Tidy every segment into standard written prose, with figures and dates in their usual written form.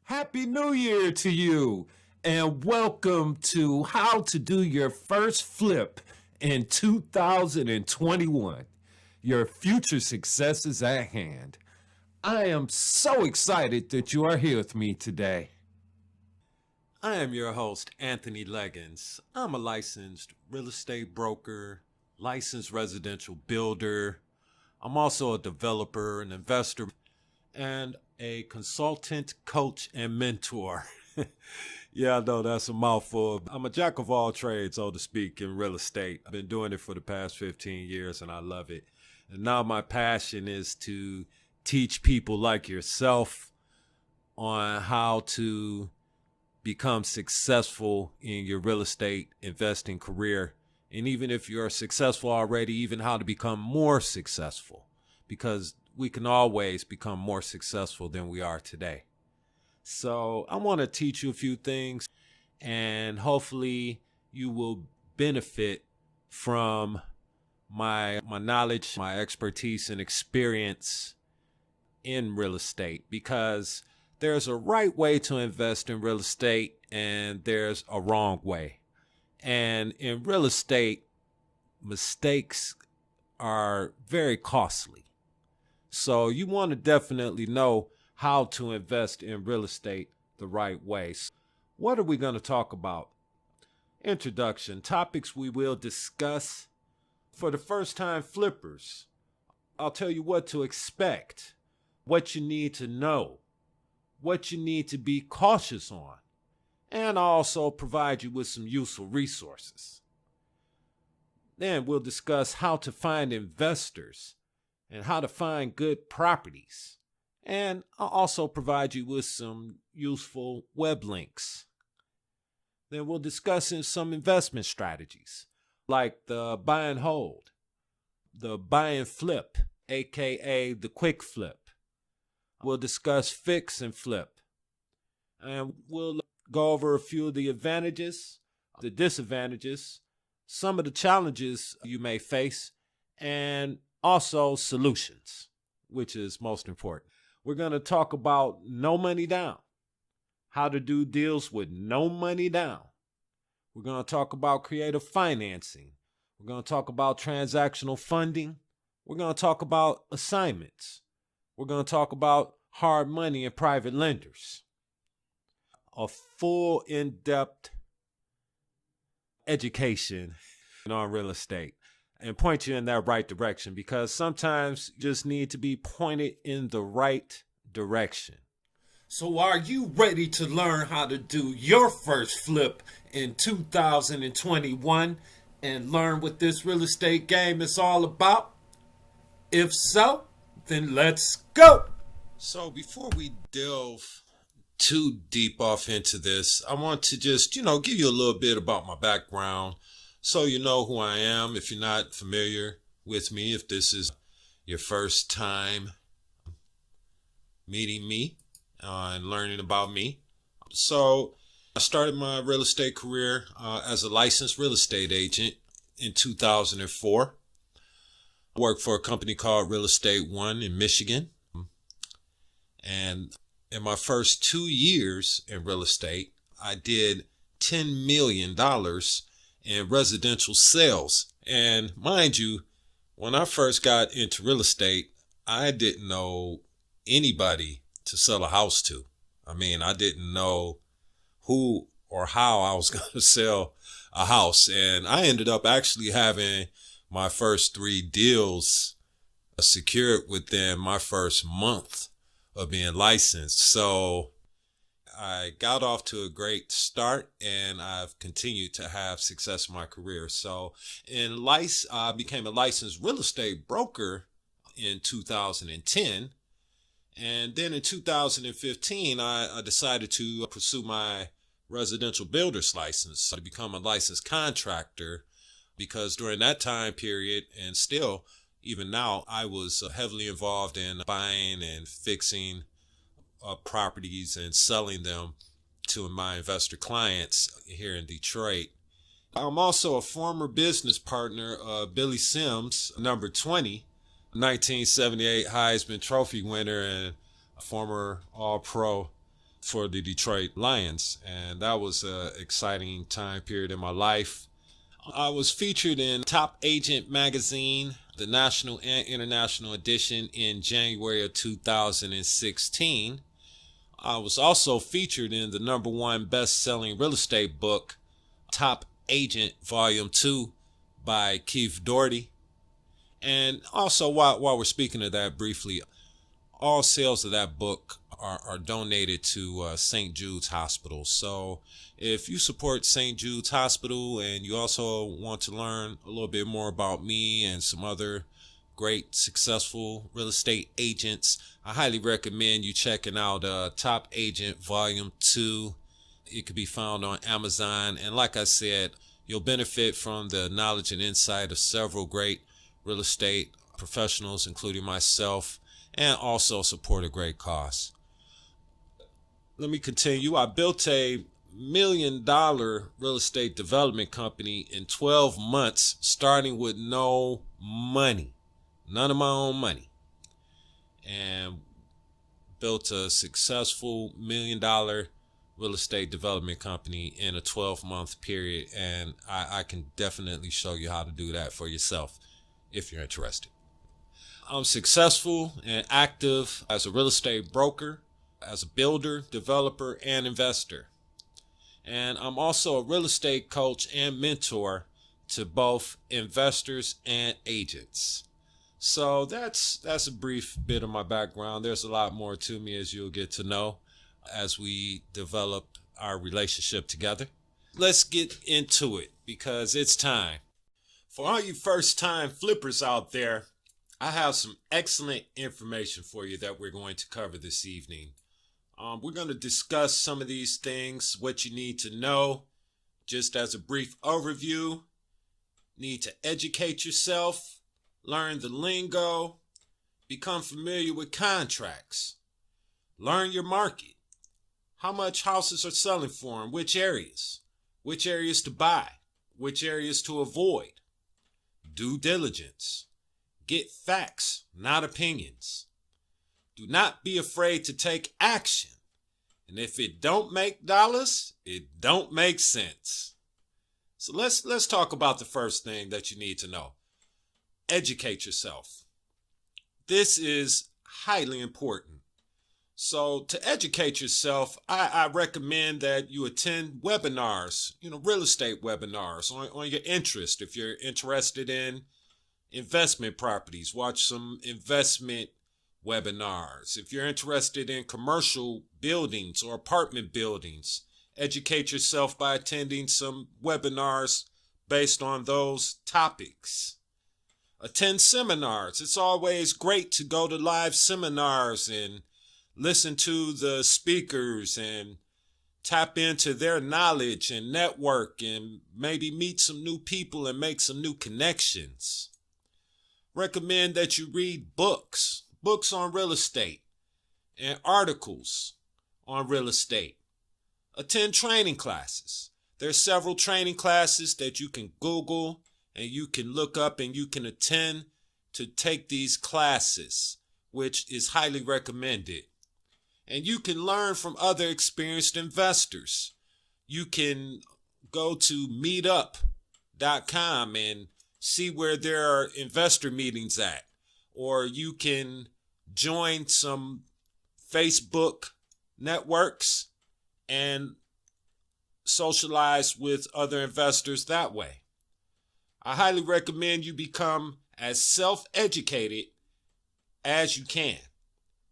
Happy New Year to you, and welcome to How to Do Your First Flip in 2021. Your future success is at hand. I am so excited that you are here with me today. I am your host, Anthony Leggins. I'm a licensed real estate broker, licensed residential builder. I'm also a developer, an investor, and a consultant, coach, and mentor. Yeah, I know that's a mouthful. I'm a jack of all trades, so to speak, in real estate. I've been doing it for the past 15 years and I love it. And now my passion is to teach people like yourself on how to become successful in your real estate investing career. And even if you're successful already, even how to become more successful, because we can always become more successful than we are today. So I want to teach you a few things, and hopefully you will benefit from my knowledge, my expertise, and experience in real estate, because there's a right way to invest in real estate and there's a wrong way. And in real estate, mistakes are very costly. So you want to definitely know how to invest in real estate the right way. So what are we going to talk about? Introduction, topics we will discuss. For the first time flippers, I'll tell you what to expect, what you need to know, what you need to be cautious on, and I'll also provide you with some useful resources. Then we'll discuss how to find investors and how to find good properties. And I'll also provide you with some useful web links. Then we'll discuss some investment strategies like the buy and hold, the buy and flip, aka the quick flip. We'll discuss fix and flip. And we'll go over a few of the advantages, the disadvantages, some of the challenges you may face, and also solutions, which is most important. We're going to talk about no money down, how to do deals with no money down. We're going to talk about creative financing. We're going to talk about transactional funding. We're going to talk about assignments. We're going to talk about hard money and private lenders. A full in-depth education on real estate, and point you in that right direction, because sometimes you just need to be pointed in the right direction. So are you ready to learn how to do your first flip in 2021 and learn what this real estate game is all about? If so, then let's go. So before we delve too deep off into this, I want to just, give you a little bit about my background so you know who I am if you're not familiar with me, if this is your first time meeting me and learning about me. So I started my real estate career as a licensed real estate agent in 2004. I worked for a company called Real Estate One in Michigan. And in my first 2 years in real estate, I did $10 million in residential sales. And mind you, when I first got into real estate, I didn't know anybody to sell a house to. I mean, I didn't know who or how I was going to sell a house. And I ended up actually having my first 3 deals secured within my first month of being licensed. So I got off to a great start, and I've continued to have success in my career. So I became a licensed real estate broker in 2010. And then in 2015, I decided to pursue my residential builder's license to become a licensed contractor, because during that time period, and still even now, I was heavily involved in buying and fixing properties and selling them to my investor clients here in Detroit. I'm also a former business partner of Billy Sims, number 20, 1978 Heisman Trophy winner and a former All-Pro for the Detroit Lions, and that was an exciting time period in my life. I was featured in Top Agent magazine, the national and international edition, in January of 2016. I was also featured in the #1 best-selling real estate book, Top Agent Volume 2 by Keith Doherty. And also, while we're speaking of that briefly, all sales of that book are donated to St. Jude's Hospital. So if you support St. Jude's Hospital and you also want to learn a little bit more about me and some other great successful real estate agents, I highly recommend you checking out Top Agent Volume 2. It can be found on Amazon. And like I said, you'll benefit from the knowledge and insight of several great real estate professionals, including myself, and also support a great cause. Let me continue. I built a $1 million real estate development company in 12 months, starting with no money, none of my own money, and built a successful $1 million real estate development company in a 12-month period. And I can definitely show you how to do that for yourself if you're interested. I'm successful and active as a real estate broker, as a builder, developer, and investor. And I'm also a real estate coach and mentor to both investors and agents. So that's a brief bit of my background. There's a lot more to me, as you'll get to know as we develop our relationship together. Let's get into it because it's time. For all you first-time flippers out there, I have some excellent information for you that we're going to cover this evening. We're going to discuss some of these things, what you need to know. Just as a brief overview, need to educate yourself, learn the lingo, become familiar with contracts, learn your market, how much houses are selling for in which areas to buy, which areas to avoid, due diligence, get facts, not opinions. Do not be afraid to take action. And if it don't make dollars, it don't make sense. So let's talk about the first thing that you need to know. Educate yourself. This is highly important. So to educate yourself, I recommend that you attend webinars, real estate webinars on your interest. If you're interested in investment properties, watch some investment webinars. If you're interested in commercial buildings or apartment buildings, educate yourself by attending some webinars based on those topics. Attend seminars. It's always great to go to live seminars and listen to the speakers and tap into their knowledge and network and maybe meet some new people and make some new connections. Recommend that you read books on real estate and articles on real estate. Attend training classes. There's several training classes that you can Google and you can look up and you can attend to take these classes, which is highly recommended. And you can learn from other experienced investors. You can go to meetup.com and see where there are investor meetings at. Or you can join some Facebook networks and socialize with other investors that way. I highly recommend you become as self-educated as you can.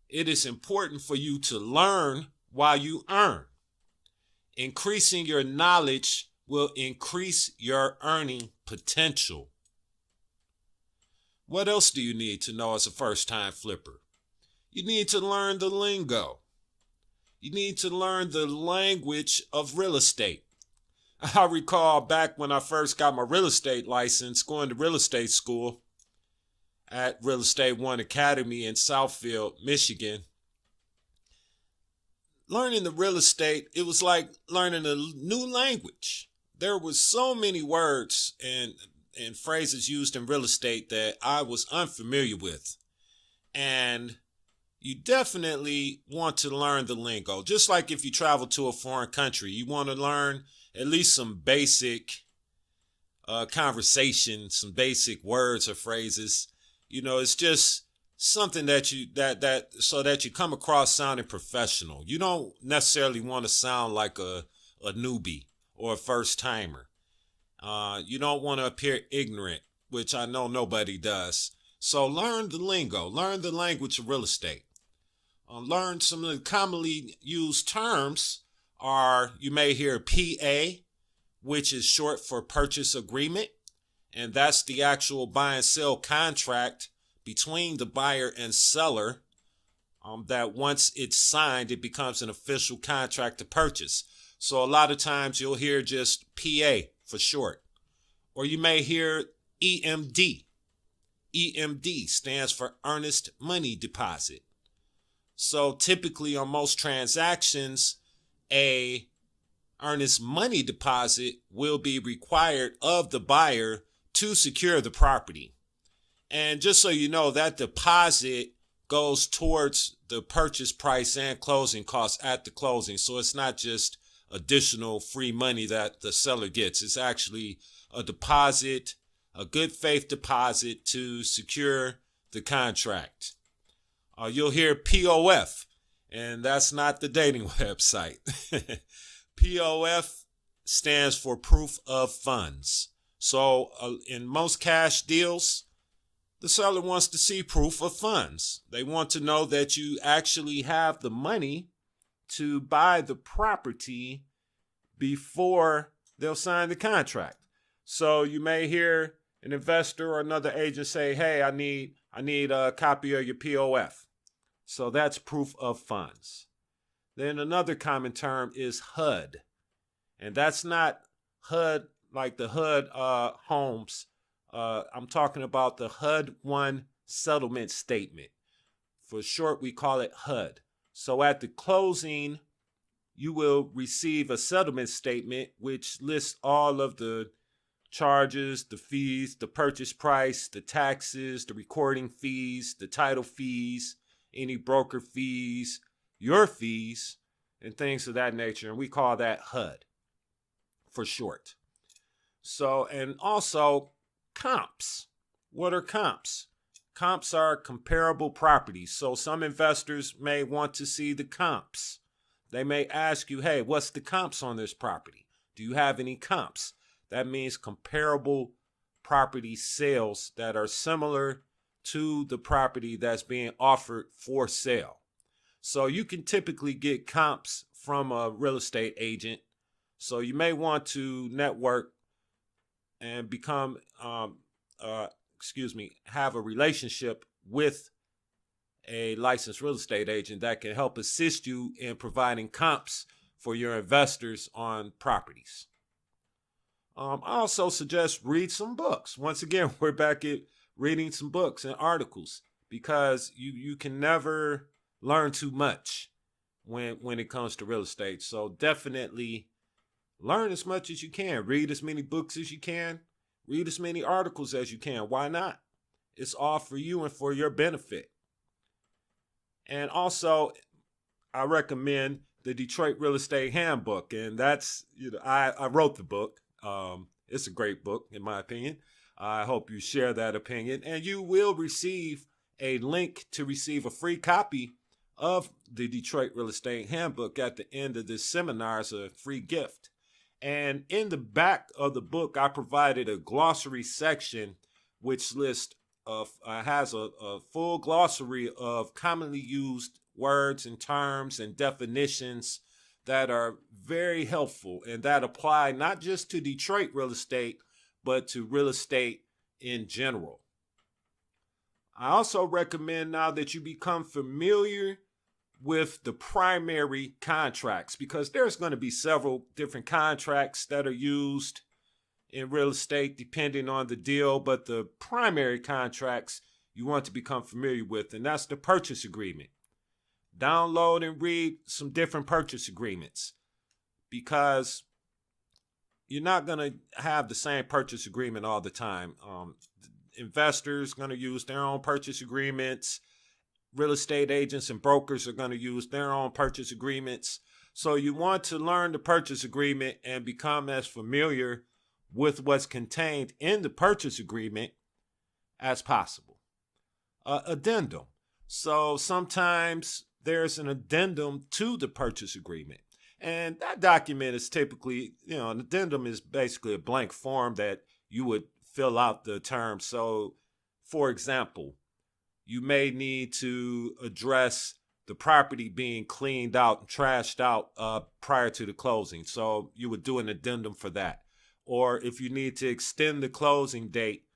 It is important for you to learn while you earn. Increasing your knowledge will increase your earning potential. What else do you need to know as a first-time flipper? You need to learn the lingo. You need to learn the language of real estate. I recall back when I first got my real estate license, going to real estate school at Real Estate One Academy in Southfield, Michigan. Learning the real estate, it was like learning a new language. There was so many words and phrases used in real estate that I was unfamiliar with. And, you definitely want to learn the lingo. Just like if you travel to a foreign country, you want to learn at least some basic conversation, some basic words or phrases. It's just something that so that you come across sounding professional. You don't necessarily want to sound like a newbie or a first timer. You don't want to appear ignorant, which I know nobody does. So learn the lingo, learn the language of real estate. Learn some of the commonly used terms are, you may hear PA, which is short for purchase agreement. And that's the actual buy and sell contract between the buyer and seller, that once it's signed, it becomes an official contract to purchase. So a lot of times you'll hear just PA for short. Or you may hear EMD. EMD stands for earnest money deposit. So typically on most transactions, a earnest money deposit will be required of the buyer to secure the property. And just so you know, that deposit goes towards the purchase price and closing costs at the closing. So it's not just additional free money that the seller gets. It's actually a deposit, a good faith deposit to secure the contract. You'll hear POF, and that's not the dating website. POF stands for proof of funds. So in most cash deals, the seller wants to see proof of funds. They want to know that you actually have the money to buy the property before they'll sign the contract. So you may hear an investor or another agent say, hey, I need a copy of your POF. So that's proof of funds. Then another common term is HUD. And that's not HUD like the HUD homes. I'm talking about the HUD-1 settlement statement. For short, we call it HUD. So at the closing, you will receive a settlement statement which lists all of the charges, the fees, the purchase price, the taxes, the recording fees, the title fees, any broker fees, your fees, and things of that nature. And we call that HUD for short. So, and also comps. What are comps? Comps are comparable properties. So some investors may want to see the comps. They may ask you, hey, what's the comps on this property? Do you have any comps? That means comparable property sales that are similar to the property that's being offered for sale. So you can typically get comps from a real estate agent. So you may want to network and become, have a relationship with a licensed real estate agent that can help assist you in providing comps for your investors on properties. I also suggest read some books. Once again, we're back at reading some books and articles because you can never learn too much when it comes to real estate. So definitely learn as much as you can. Read as many books as you can. Read as many articles as you can. Why not? It's all for you and for your benefit. And also, I recommend the Detroit Real Estate Handbook. And that's, I wrote the book. It's a great book, in my opinion. I hope you share that opinion. And you will receive a link to receive a free copy of the Detroit Real Estate Handbook at the end of this seminar as a free gift. And in the back of the book, I provided a glossary section which has a full glossary of commonly used words and terms and definitions that are very helpful and that apply not just to Detroit real estate, but to real estate in general. I also recommend now that you become familiar with the primary contracts because there's going to be several different contracts that are used in real estate depending on the deal, but the primary contracts you want to become familiar with, and that's the purchase agreement. Download and read some different purchase agreements because you're not going to have the same purchase agreement all the time. Investors going to use their own purchase agreements. real estate agents and brokers are going to use their own purchase agreements. So you want to learn the purchase agreement and become as familiar with what's contained in the purchase agreement as possible. Addendum. So sometimes there's an addendum to the purchase agreement. And that document is typically, an addendum is basically a blank form that you would fill out the terms. So, for example, you may need to address the property being cleaned out and trashed out prior to the closing. So you would do an addendum for that. Or if you need to extend the closing date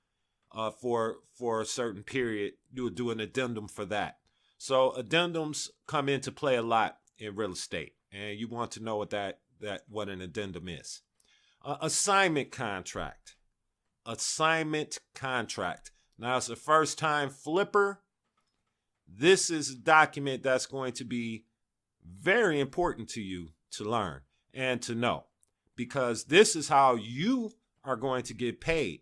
for a certain period, you would do an addendum for that. So addendums come into play a lot in real estate, and you want to know what an addendum is. Assignment contract. Assignment contract. Now, as a first-time flipper, this is a document that's going to be very important to you to learn and to know, because this is how you are going to get paid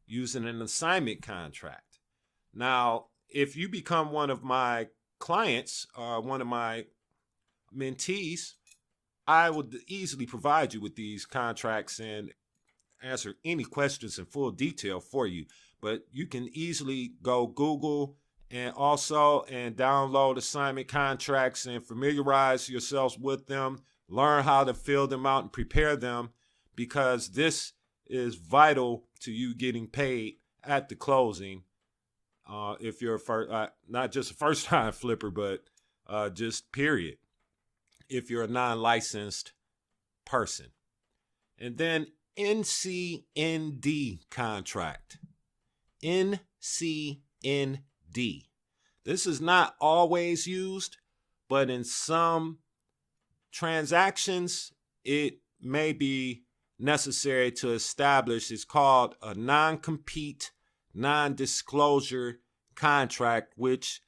using an assignment contract. Now, if you become one of my clients, one of my mentees, I would easily provide you with these contracts and answer any questions in full detail for you. But you can easily go Google and download assignment contracts and familiarize yourselves with them, learn how to fill them out and prepare them, because this is vital to you getting paid at the closing. If you're not just a first-time flipper, but just period, if you're a non-licensed person. And then NCND contract. NCND. This is not always used, but in some transactions, it may be necessary to establish. It's called a non-compete, non-disclosure contract, which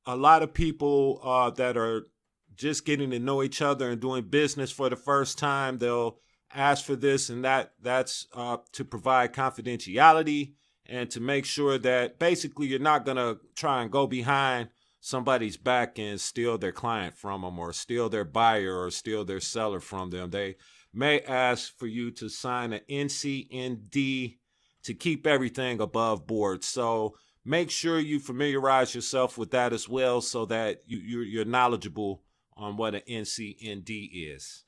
a lot of people that are just getting to know each other and doing business for the first time, they'll ask for this, and that's to provide confidentiality and to make sure that basically you're not going to try and go behind somebody's back and steal their client from them, or steal their buyer, or steal their seller from them. They may ask for you to sign an NCND to keep everything above board. So make sure you familiarize yourself with that as well, so that you're knowledgeable on what an NCND is.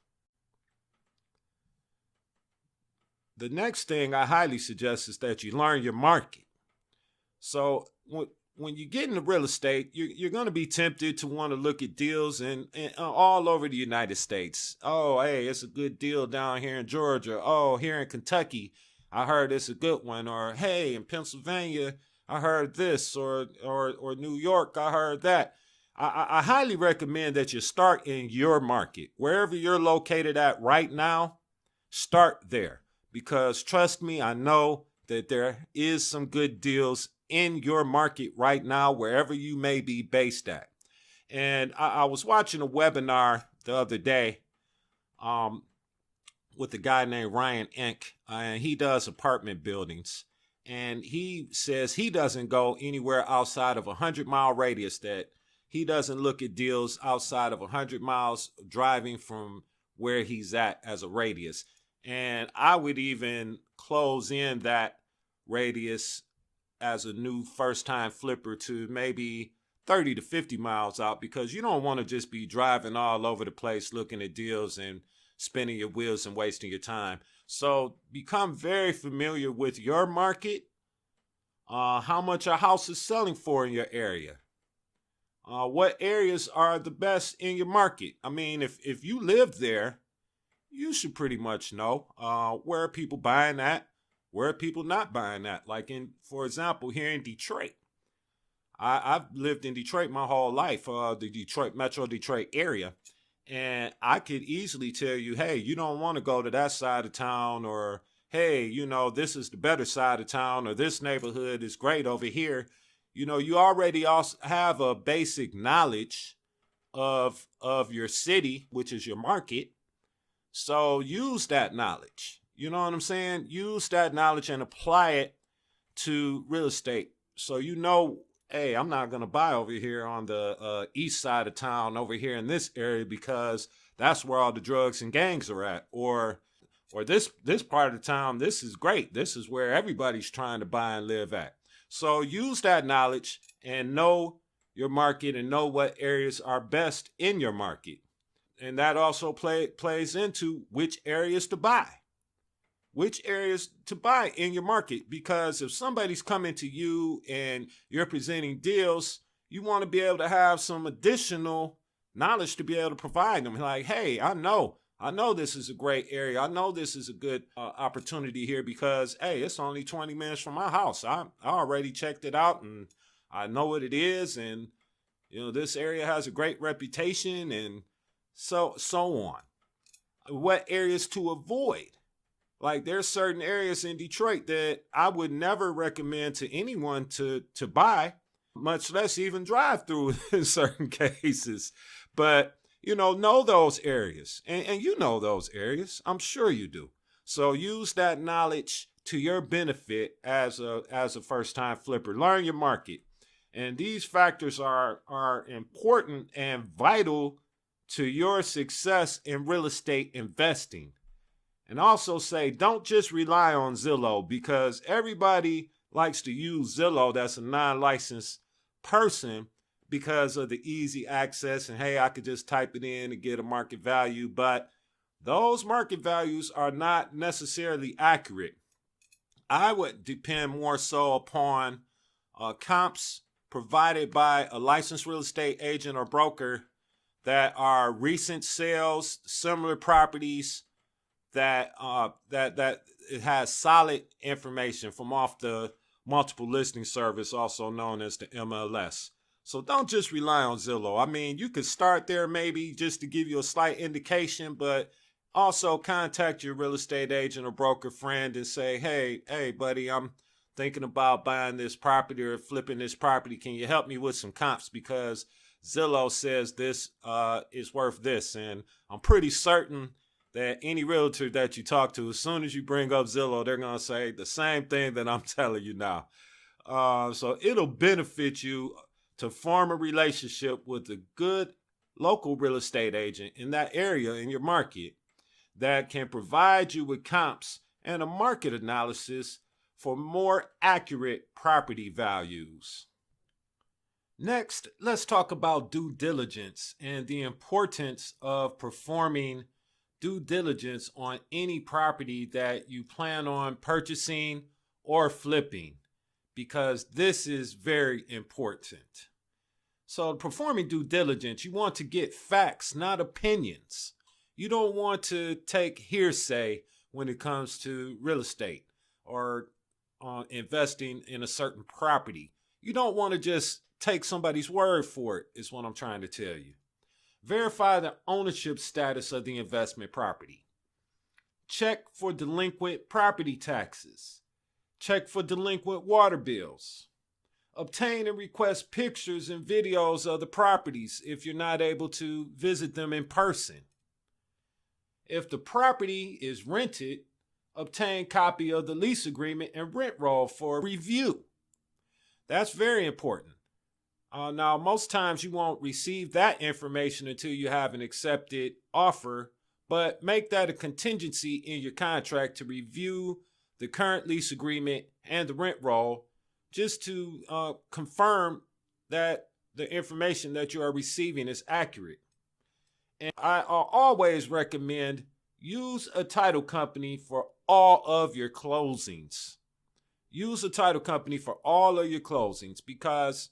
The next thing I highly suggest is that you learn your market. So when you get into real estate, you're going to be tempted to want to look at deals and all over the United States. Oh, hey, it's a good deal down here in Georgia. Oh, here in Kentucky, I heard it's a good one. Or, hey, in Pennsylvania, I heard this. Or New York, I heard that. I highly recommend that you start in your market. Wherever you're located at right now, start there. Because trust me, I know that there is some good deals in your market right now, wherever you may be based at. And I was watching a webinar the other day with a guy named Ryan Inc. And he does apartment buildings. And he says he doesn't go anywhere outside of a 100-mile radius, that he doesn't look at deals outside of 100 miles driving from where he's at as a radius. And I would even close in that radius as a new first-time flipper to maybe 30 to 50 miles out, because you don't want to just be driving all over the place looking at deals and spinning your wheels and wasting your time. So become very familiar with your market, how much a house is selling for in your area. What areas are the best in your market? I mean, if you live there, you should pretty much know where are people buying at, where are people not buying at. Like for example, here in Detroit, I've lived in Detroit my whole life, the Metro Detroit area, and I could easily tell you, hey, you don't want to go to that side of town, or hey, this is the better side of town, or this neighborhood is great over here. You already also have a basic knowledge of your city, which is your market. So use that knowledge. You know what I'm saying? Use that knowledge and apply it to real estate. So hey, I'm not going to buy over here on the east side of town over here in this area because that's where all the drugs and gangs are at. Or this part of the town, this is great. This is where everybody's trying to buy and live at. So use that knowledge and know your market and know what areas are best in your market. And that also plays into which areas to buy. Which areas to buy in your market, because if somebody's coming to you and you're presenting deals, you want to be able to have some additional knowledge to be able to provide them. Like, hey, I know this is a great area. I know this is a good opportunity here because, hey, it's only 20 minutes from my house. I already checked it out and I know what it is. And, this area has a great reputation and so on. What areas to avoid? Like, there's certain areas in Detroit that I would never recommend to anyone to buy, much less even drive through in certain cases. But, know those areas. And you know those areas. I'm sure you do. So use that knowledge to your benefit as a first-time flipper. Learn your market. And these factors are important and vital to your success in real estate investing. And also say, don't just rely on Zillow, because everybody likes to use Zillow that's a non-licensed person because of the easy access. And hey, I could just type it in and get a market value. But those market values are not necessarily accurate. I would depend more so upon comps provided by a licensed real estate agent or broker that are recent sales, similar properties, that it has solid information from off the multiple listing service, also known as the MLS. So don't just rely on Zillow. I mean, you could start there maybe just to give you a slight indication, but also contact your real estate agent or broker friend and say, hey, buddy, I'm thinking about buying this property or flipping this property. Can you help me with some comps? Because Zillow says this is worth this. And I'm pretty certain that any realtor that you talk to, as soon as you bring up Zillow, they're going to say the same thing that I'm telling you now. So it'll benefit you to form a relationship with a good local real estate agent in that area in your market that can provide you with comps and a market analysis for more accurate property values. Next, let's talk about due diligence and the importance of performing due diligence on any property that you plan on purchasing or flipping, because this is very important. So performing due diligence, you want to get facts, not opinions. You don't want to take hearsay when it comes to real estate or investing in a certain property. You don't want to just take somebody's word for it, is what I'm trying to tell you. Verify the ownership status of the investment property. Check for delinquent property taxes. Check for delinquent water bills. Obtain and request pictures and videos of the properties if you're not able to visit them in person. If the property is rented, obtain copy of the lease agreement and rent roll for review. That's very important. Now, most times you won't receive that information until you have an accepted offer, but make that a contingency in your contract to review the current lease agreement and the rent roll, just to confirm that the information that you are receiving is accurate. And I always recommend use a title company for all of your closings. Use a title company for all of your closings, because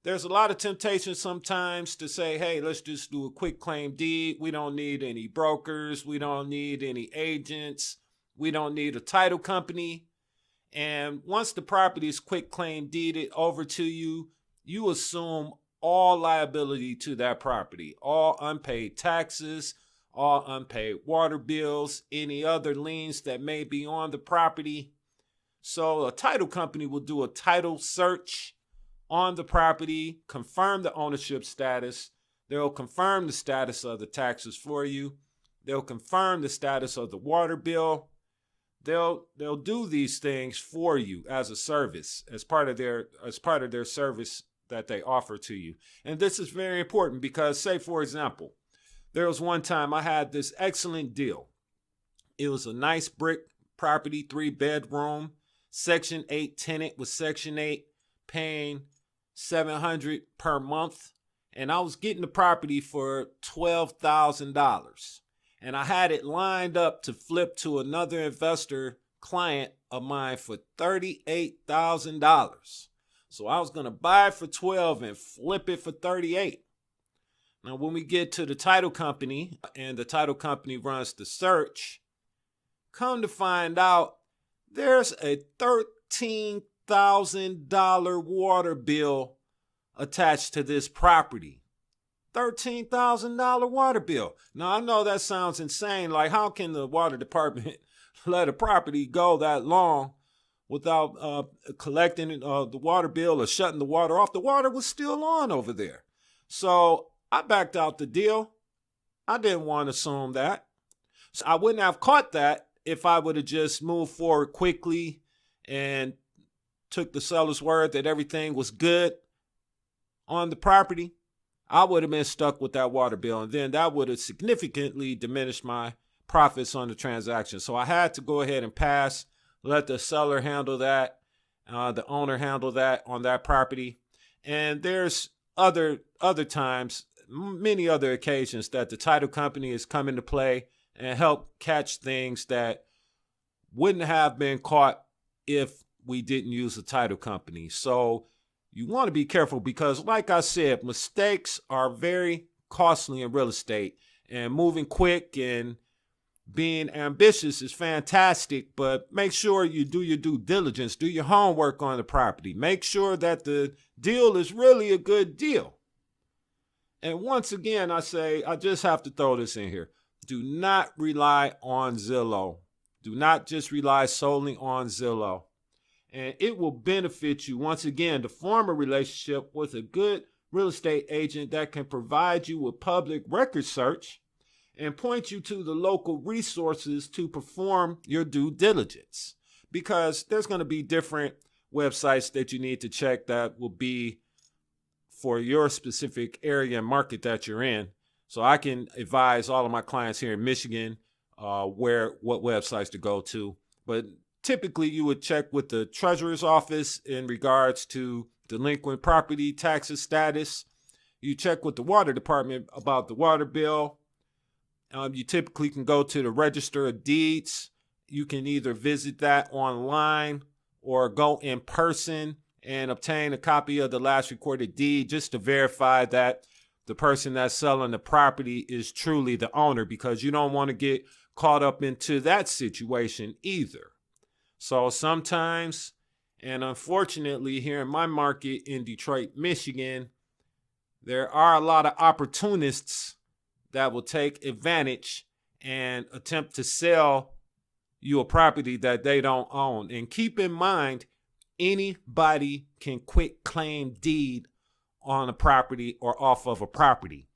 there's a lot of temptation sometimes to say, hey, let's just do a quick claim deed. We don't need any brokers. We don't need any agents. We don't need a title company. And once the property is quick claim deeded over to you, you assume all liability to that property, all unpaid taxes, all unpaid water bills, any other liens that may be on the property. So a title company will do a title search on the property, confirm the ownership status. They'll confirm the status of the taxes for you. They'll confirm the status of the water bill. They'll do these things for you as a service, as part of their service that they offer to you. And this is very important because, say, for example, there was one time I had this excellent deal. It was a nice brick property, 3-bedroom, Section 8 tenant with Section 8, paying $700 per month. And I was getting the property for $12,000. And I had it lined up to flip to another investor client of mine for $38,000. So I was going to buy it for 12 and flip it for 38. Now, when we get to the title company and the title company runs the search, come to find out there's a $13,000 water bill attached to this property. $13,000 water bill. Now, I know that sounds insane. Like, how can the water department let a property go that long without collecting the water bill or shutting the water off? The water was still on over there. So I backed out the deal. I didn't want to assume that. So I wouldn't have caught that if I would have just moved forward quickly and took the seller's word that everything was good on the property. I would have been stuck with that water bill, and then that would have significantly diminished my profits on the transaction. So I had to go ahead and pass, let the seller handle that, the owner handle that on that property. And there's other times, many other occasions that the title company has come into play and help catch things that wouldn't have been caught if we didn't use the title company. So you want to be careful because, like I said, mistakes are very costly in real estate, and moving quick and being ambitious is fantastic, but make sure you do your due diligence, do your homework on the property. Make sure that the deal is really a good deal. And once again, I just have to throw this in here. Do not rely on Zillow. Do not just rely solely on Zillow. And it will benefit you, once again, to form a relationship with a good real estate agent that can provide you with public record search and point you to the local resources to perform your due diligence. Because there's going to be different websites that you need to check that will be for your specific area and market that you're in. So I can advise all of my clients here in Michigan what websites to go to. But typically, you would check with the treasurer's office in regards to delinquent property taxes status. You check with the water department about the water bill. You typically can go to the Register of Deeds. You can either visit that online or go in person and obtain a copy of the last recorded deed just to verify that the person that's selling the property is truly the owner, because you don't want to get caught up into that situation either. So sometimes, and unfortunately here in my market in Detroit, Michigan, there are a lot of opportunists that will take advantage and attempt to sell you a property that they don't own. And keep in mind, anybody can quit claim deed on a property or off of a property,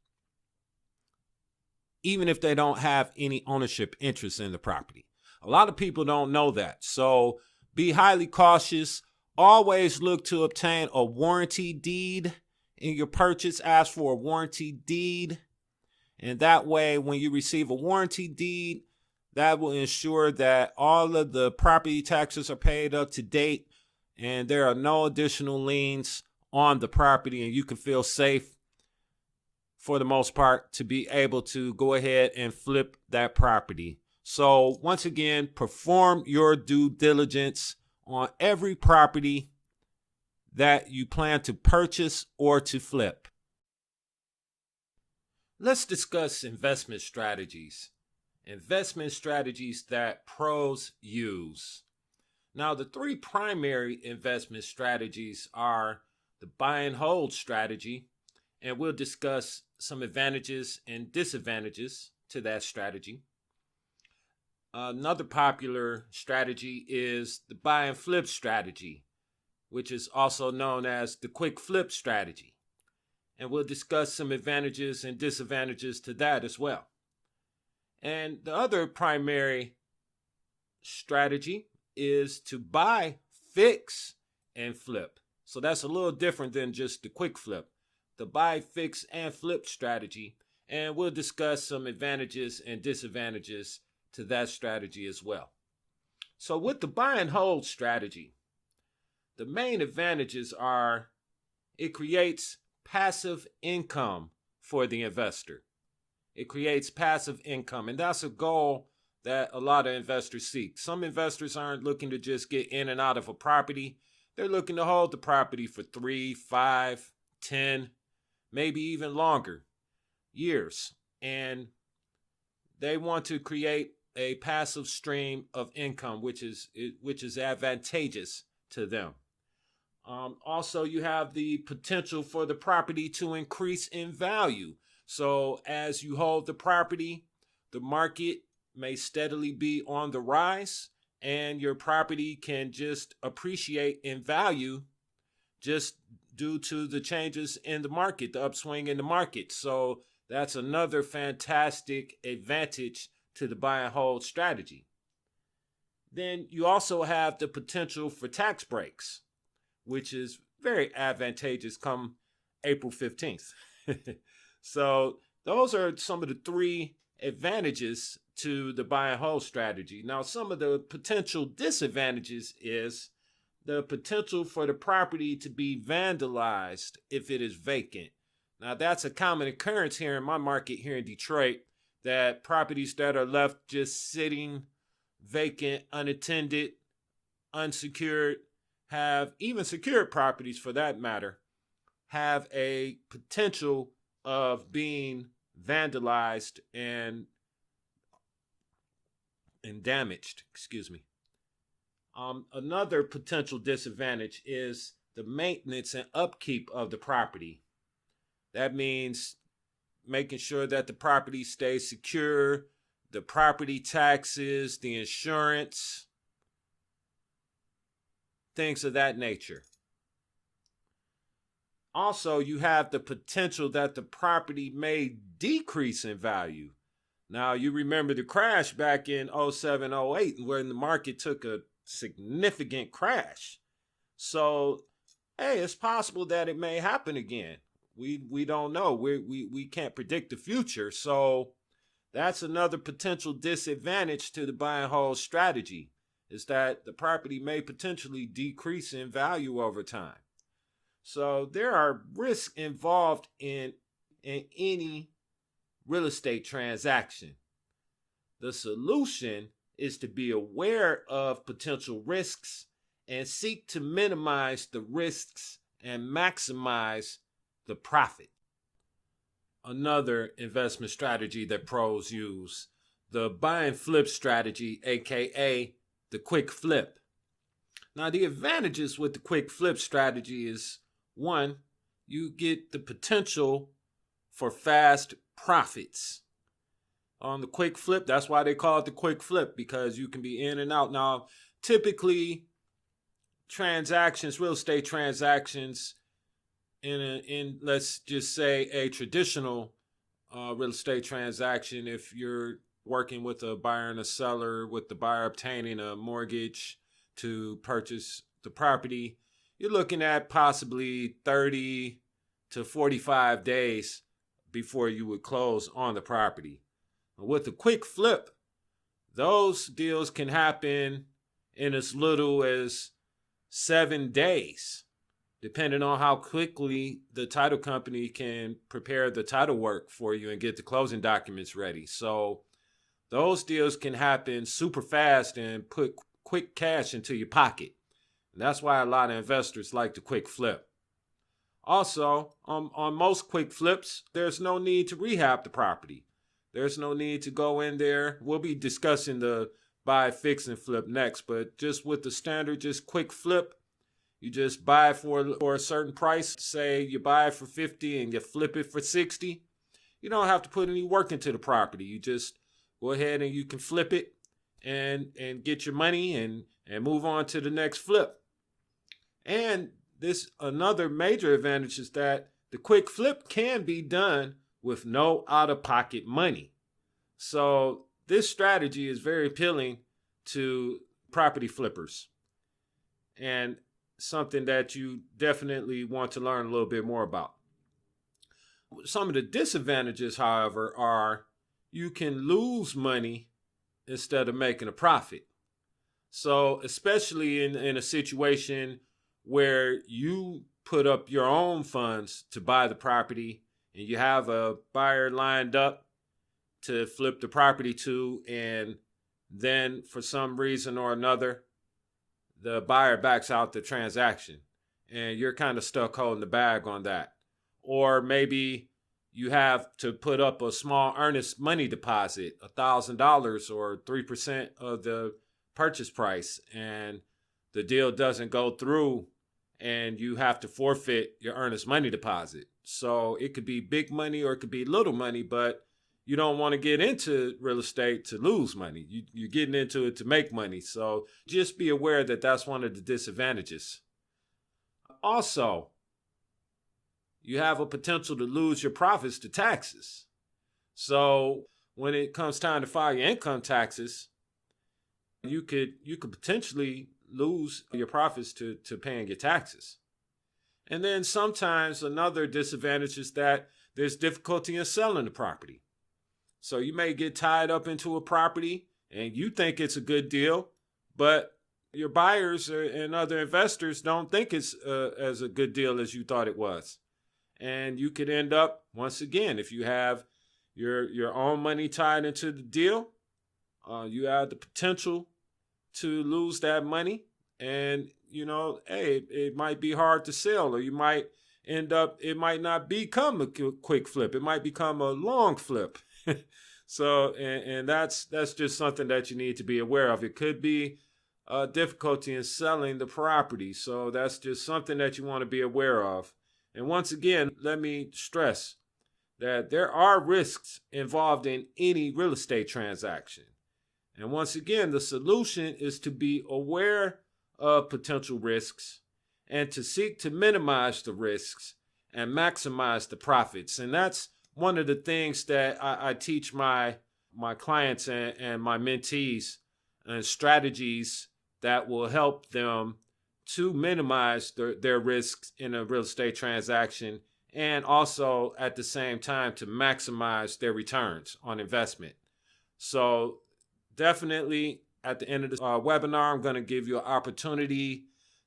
even if they don't have any ownership interest in the property. A lot of people don't know that. So be highly cautious. Always look to obtain a warranty deed in your purchase. Ask for a warranty deed. And that way, when you receive a warranty deed, that will ensure that all of the property taxes are paid up to date and there are no additional liens on the property, and you can feel safe for the most part to be able to go ahead and flip that property. So once again, perform your due diligence on every property that you plan to purchase or to flip. Let's discuss investment strategies. Investment strategies that pros use. Now, the three primary investment strategies are the buy and hold strategy, and we'll discuss some advantages and disadvantages to that strategy. Another popular strategy is the buy and flip strategy, which is also known as the quick flip strategy. And we'll discuss some advantages and disadvantages to that as well. And the other primary strategy is to buy, fix, and flip. So that's a little different than just the quick flip. The buy, fix, and flip strategy. And we'll discuss some advantages and disadvantages to that strategy as well. So with the buy and hold strategy, the main advantages are it creates passive income for the investor. It creates passive income, and that's a goal that a lot of investors seek. Some investors aren't looking to just get in and out of a property. They're looking to hold the property for 3, 5, 10, maybe even longer years. And they want to create a passive stream of income, which is advantageous to them. Also, you have the potential for the property to increase in value. So as you hold the property, the market may steadily be on the rise, and your property can just appreciate in value just due to the changes in the market, the upswing in the market. So that's another fantastic advantage to the buy and hold strategy. Then you also have the potential for tax breaks, which is very advantageous come April 15th. So those are some of the 3 advantages to the buy and hold strategy. Now, some of the potential disadvantages is the potential for the property to be vandalized if it is vacant. Now, that's a common occurrence here in my market here in Detroit, that properties that are left just sitting vacant, unattended, unsecured, have, even secured properties for that matter, have a potential of being vandalized and damaged. Another potential disadvantage is the maintenance and upkeep of the property. That means making sure that the property stays secure, the property taxes, the insurance, things of that nature. Also, you have the potential that the property may decrease in value. Now, you remember the crash back in 07, 08, when the market took a significant crash. So, hey, it's possible that it may happen again. We don't know. We can't predict the future. So that's another potential disadvantage to the buy and hold strategy, is that the property may potentially decrease in value over time. So there are risks involved in any real estate transaction. The solution is to be aware of potential risks and seek to minimize the risks and maximize the profit. Another investment strategy that pros use, the buy and flip strategy, aka the quick flip. Now, the advantages with the quick flip strategy is, one, you get the potential for fast profits. On the quick flip, that's why they call it the quick flip, because you can be in and out. Now, typically, real estate transactions, in let's just say a traditional real estate transaction, if you're working with a buyer and a seller, with the buyer obtaining a mortgage to purchase the property, you're looking at possibly 30 to 45 days before you would close on the property. With a quick flip, those deals can happen in as little as 7 days, depending on how quickly the title company can prepare the title work for you and get the closing documents ready. So those deals can happen super fast and put quick cash into your pocket. And that's why a lot of investors like the quick flip. Also, on most quick flips, there's no need to rehab the property. There's no need to go in there. We'll be discussing the buy, fix, and flip next, but just with the standard, just quick flip, you just buy it for a certain price. Say you buy it for 50 and you flip it for 60. You don't have to put any work into the property. You just go ahead and you can flip it and get your money and move on to the next flip. And this another major advantage is that the quick flip can be done with no out-of-pocket money. So this strategy is very appealing to property flippers. And something that you definitely want to learn a little bit more about. Some of the disadvantages, however, are you can lose money instead of making a profit. So, especially in a situation where you put up your own funds to buy the property and you have a buyer lined up to flip the property to, and then for some reason or another, the buyer backs out the transaction and you're kind of stuck holding the bag on that. Or maybe you have to put up a small earnest money deposit, $1,000 or 3% of the purchase price, and the deal doesn't go through and you have to forfeit your earnest money deposit. So it could be big money or it could be little money, but you don't want to get into real estate to lose money. You're getting into it to make money. So just be aware that that's one of the disadvantages. Also, you have a potential to lose your profits to taxes. So when it comes time to file your income taxes, you could potentially lose your profits to paying your taxes. And then sometimes another disadvantage is that there's difficulty in selling the property. So you may get tied up into a property and you think it's a good deal, but your buyers and other investors don't think it's as a good deal as you thought it was. And you could end up, once again, if you have your own money tied into the deal, you have the potential to lose that money. And, hey, it might be hard to sell, or you might end up, it might not become a quick flip. It might become a long flip. So, and that's just something that you need to be aware of. It could be difficulty in selling the property. So that's just something that you want to be aware of. And once again, let me stress that there are risks involved in any real estate transaction. And once again, the solution is to be aware of potential risks and to seek to minimize the risks and maximize the profits. And that's one of the things that I teach my clients and my mentees, and strategies that will help them to minimize their risks in a real estate transaction, and also at the same time to maximize their returns on investment. So definitely at the end of this webinar, I'm going to give you an opportunity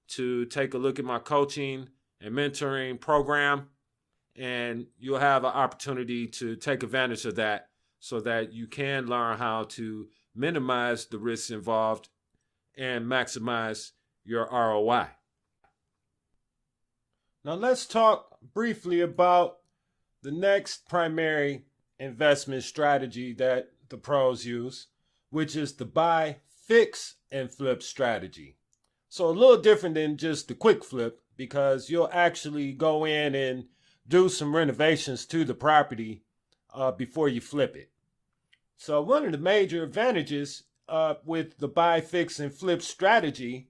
to take a look at my coaching and mentoring program, and you'll have an opportunity to take advantage of that so that you can learn how to minimize the risks involved and maximize your ROI. Now let's talk briefly about the next primary investment strategy that the pros use, which is the buy, fix, and flip strategy. So a little different than just the quick flip, because you'll actually go in and do some renovations to the property before you flip it. So one of the major advantages with the buy, fix, and flip strategy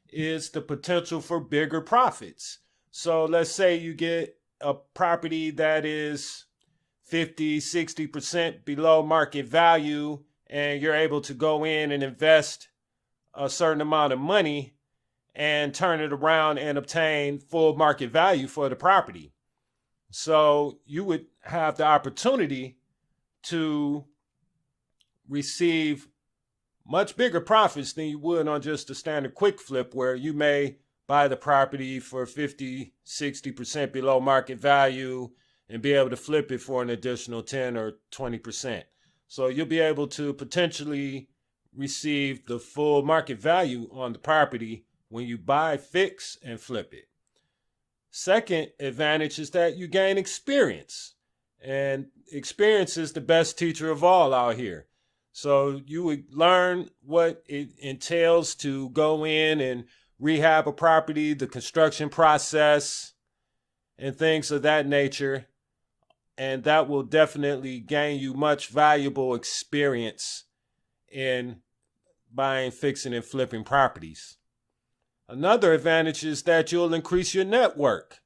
is the potential for bigger profits. So let's say you get a property that is 50, 60% below market value, and you're able to go in and invest a certain amount of money and turn it around and obtain full market value for the property. So you would have the opportunity to receive much bigger profits than you would on just a standard quick flip, where you may buy the property for 50, 60% below market value and be able to flip it for an additional 10 or 20%. So you'll be able to potentially receive the full market value on the property when you buy, fix, and flip it. Second advantage is that you gain experience. And experience is the best teacher of all out here. So you would learn what it entails to go in and rehab a property, the construction process, and things of that nature. And that will definitely gain you much valuable experience in buying, fixing, and flipping properties. Another advantage is that you'll increase your network.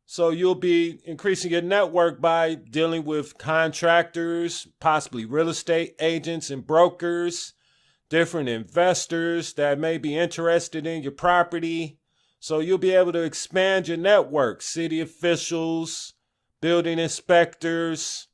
So you'll be increasing your network by dealing with contractors, possibly real estate agents and brokers, different investors that may be interested in your property. So you'll be able to expand your network, city officials, building inspectors,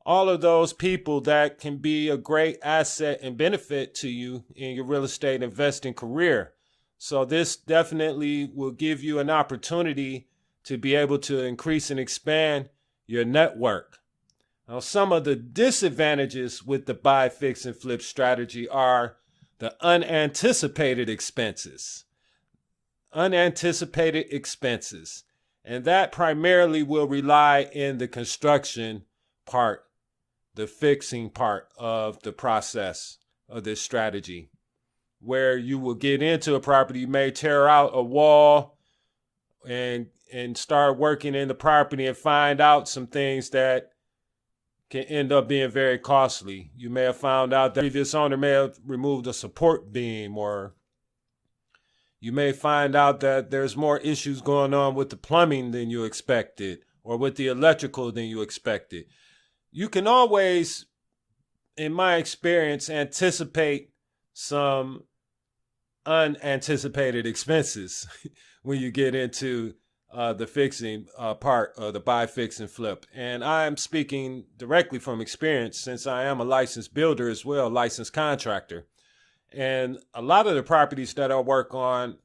all of those people that can be a great asset and benefit to you in your real estate investing career. So this definitely will give you an opportunity to be able to increase and expand your network. Now, some of the disadvantages with the buy, fix, and flip strategy are the unanticipated expenses. Unanticipated expenses. And that primarily will rely in the construction part, the fixing part of the process of this strategy, where you will get into a property, you may tear out a wall and start working in the property and find out some things that can end up being very costly. You may have found out that the previous owner may have removed a support beam, or you may find out that there's more issues going on with the plumbing than you expected, or with the electrical than you expected. You can always, in my experience, anticipate some unanticipated expenses when you get into the fixing part of the buy, fix, and flip. And I'm speaking directly from experience, since I am a licensed builder as well, licensed contractor. And a lot of the properties that I work on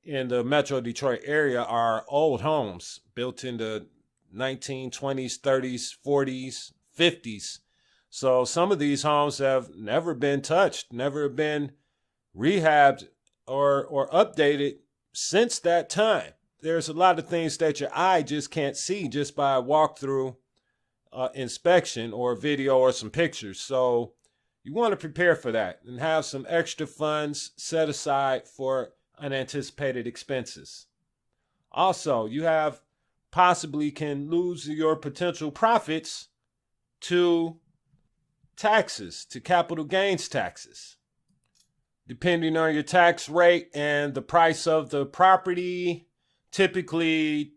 in the Metro Detroit area are old homes built in the 1920s, 30s, 40s, 50s. So some of these homes have never been touched, never been rehabbed or updated since that time. There's a lot of things that your eye just can't see just by a walkthrough inspection or video or some pictures. So you want to prepare for that and have some extra funds set aside for unanticipated expenses. Also, you have possibly can lose your potential profits to taxes, to capital gains taxes. Depending on your tax rate and the price of the property, typically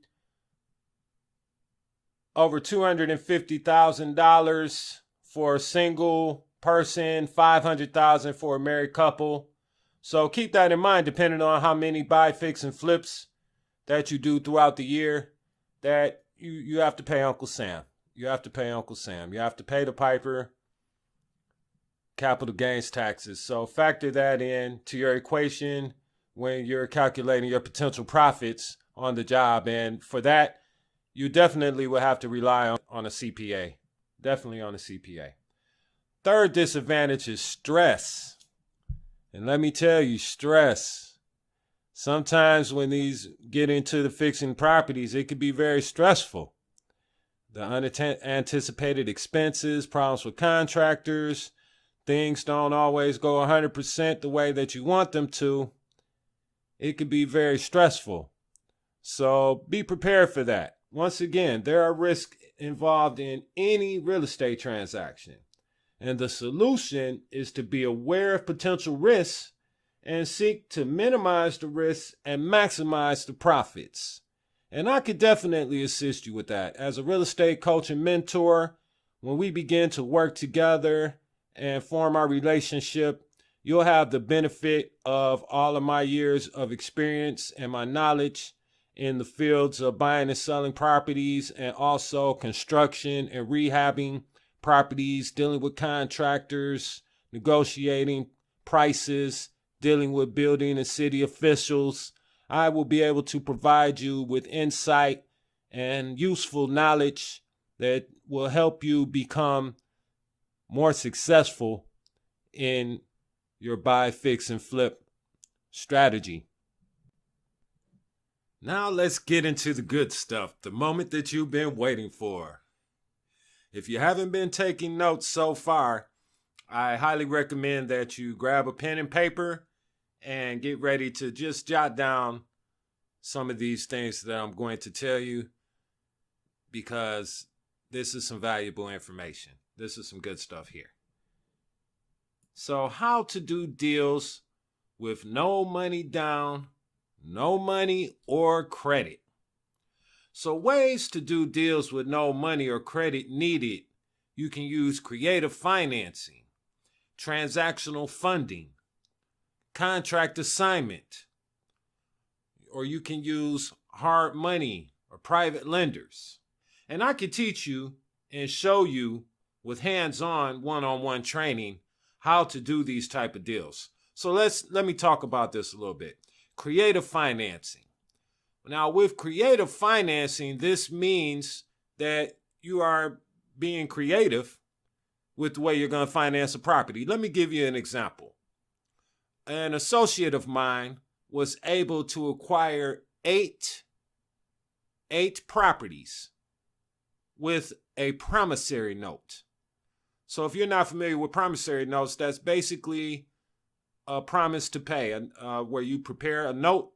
over $250,000 for a single person, $500,000 for a married couple. So keep that in mind, depending on how many buy, fix, and flips that you do throughout the year, that you have to pay Uncle Sam. You have to pay Uncle Sam. You have to pay the piper capital gains taxes. So factor that in to your equation when you're calculating your potential profits on the job. And for that, you definitely will have to rely on a CPA. Definitely on a CPA. Third disadvantage is stress. And let me tell you, stress. Sometimes when these get into the fixing properties, it can be very stressful. The unanticipated expenses, problems with contractors, things don't always go 100% the way that you want them to. It can be very stressful. So be prepared for that. Once again, there are risks involved in any real estate transaction. And the solution is to be aware of potential risks and seek to minimize the risks and maximize the profits. And I could definitely assist you with that. As a real estate coach and mentor, when we begin to work together and form our relationship, you'll have the benefit of all of my years of experience and my knowledge in the fields of buying and selling properties, and also construction and rehabbing properties, dealing with contractors, negotiating prices, dealing with building and city officials. I will be able to provide you with insight and useful knowledge that will help you become more successful in your buy, fix, and flip strategy. Now let's get into the good stuff, the moment that you've been waiting for. If you haven't been taking notes so far, I highly recommend that you grab a pen and paper and get ready to just jot down some of these things that I'm going to tell you, because this is some valuable information. This is some good stuff here. So, how to do deals with no money down, no money or credit. So ways to do deals with no money or credit needed. You can use creative financing, transactional funding, contract assignment, or you can use hard money or private lenders. And I can teach you and show you with hands-on one-on-one training how to do these type of deals. So let me talk about this a little bit. Creative financing. Now, with creative financing, this means that you are being creative with the way you're going to finance a property. Let me give you an example. An associate of mine was able to acquire eight properties with a promissory note. So if you're not familiar with promissory notes, that's basically a promise to pay, where you prepare a note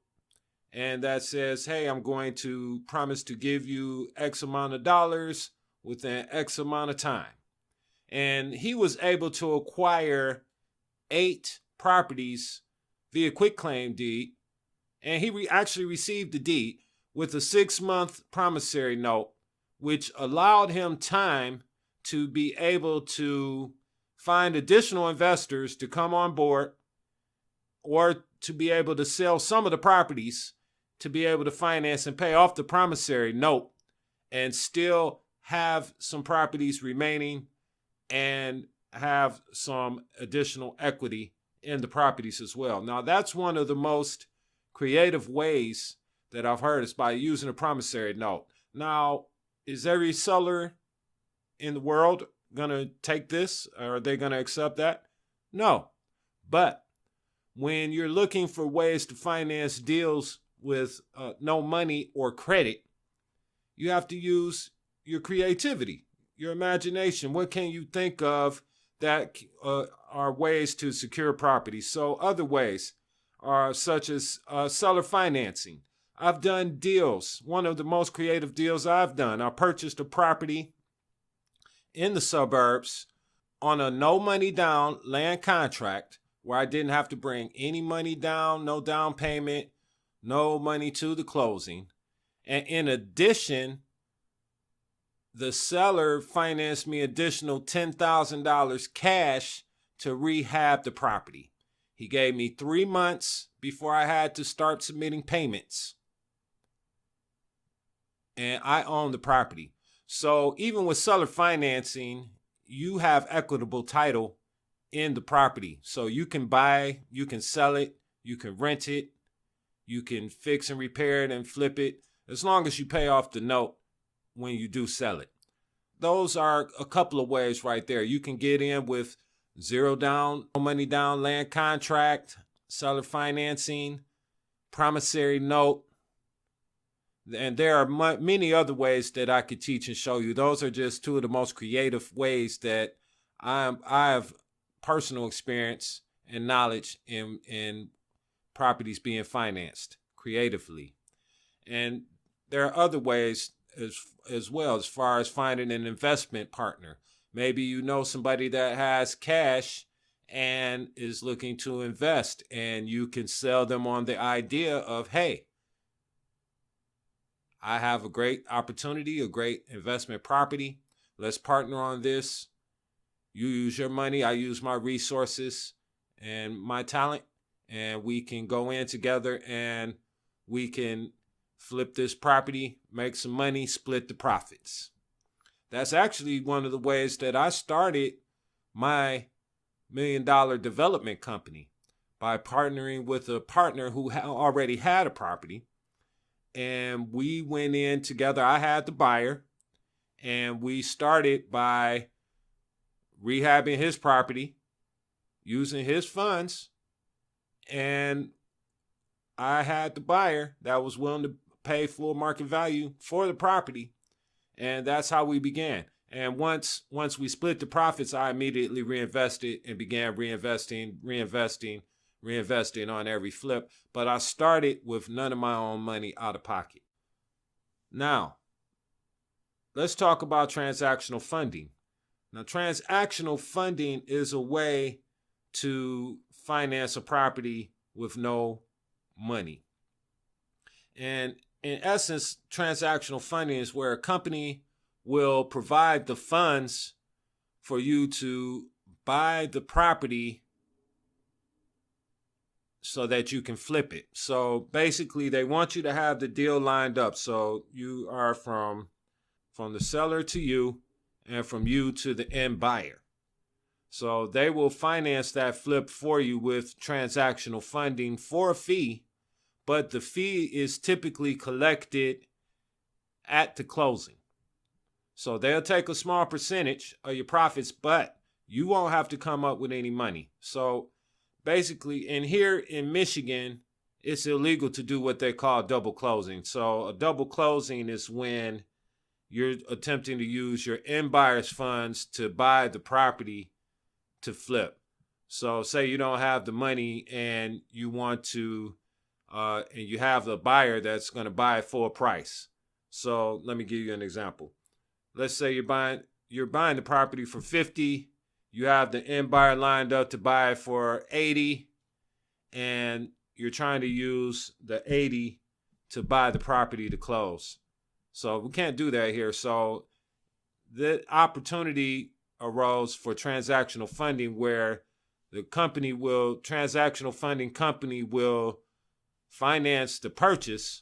and that says, hey, I'm going to promise to give you X amount of dollars within X amount of time. And he was able to acquire 8 properties via quitclaim deed. And he actually received the deed with a 6-month promissory note, which allowed him time to be able to find additional investors to come on board, or to be able to sell some of the properties to be able to finance and pay off the promissory note and still have some properties remaining and have some additional equity in the properties as well. Now, that's one of the most creative ways that I've heard, is by using a promissory note. Now, is every seller in the world going to take this? Or are they going to accept that? No. But when you're looking for ways to finance deals with no money or credit, you have to use your creativity, your imagination. What can you think of that are ways to secure property? So other ways are such as seller financing. I've done deals. One of the most creative deals I've done, I purchased a property in the suburbs on a no money down land contract where I didn't have to bring any money down, no down payment, no money to the closing. And in addition, the seller financed me additional $10,000 cash to rehab the property. He gave me 3 months before I had to start submitting payments. And I own the property. So even with seller financing, you have equitable title in the property. So you can buy, you can sell it, you can rent it, you can fix and repair it and flip it, as long as you pay off the note when you do sell it. Those are a couple of ways right there. You can get in with zero down, no money down land contract, seller financing, promissory note. And there are many other ways that I could teach and show you. Those are just 2 of the most creative ways that I have personal experience and knowledge in properties being financed creatively. And there are other ways as well, as far as finding an investment partner. Maybe you know somebody that has cash and is looking to invest, and you can sell them on the idea of, hey, I have a great opportunity, a great investment property. Let's partner on this. You use your money, I use my resources and my talent, and we can go in together and we can flip this property, make some money, split the profits. That's actually one of the ways that I started my $1 million development company, by partnering with a partner who already had a property. And we went in together. I had the buyer, and we started by rehabbing his property, using his funds, and I had the buyer that was willing to pay full market value for the property, and that's how we began. And once we split the profits, I immediately reinvested and began reinvesting on every flip. But I started with none of my own money out of pocket. Now, let's talk about transactional funding. Now, transactional funding is a way to finance a property with no money. And in essence, transactional funding is where a company will provide the funds for you to buy the property so that you can flip it. So basically they want you to have the deal lined up. So you are from the seller to you and from you to the end buyer. So they will finance that flip for you with transactional funding for a fee, but the fee is typically collected at the closing. So they'll take a small percentage of your profits, but you won't have to come up with any money. So basically, and here in Michigan, it's illegal to do what they call double closing. So a double closing is when you're attempting to use your end buyer's funds to buy the property to flip. So say you don't have the money and you want to, and you have the buyer that's going to buy it full price. So let me give you an example. Let's say you're buying the property for 50. You have the end buyer lined up to buy it for 80, and you're trying to use the 80 to buy the property to close. So we can't do that here. So the opportunity arose for transactional funding where the transactional funding company will finance the purchase.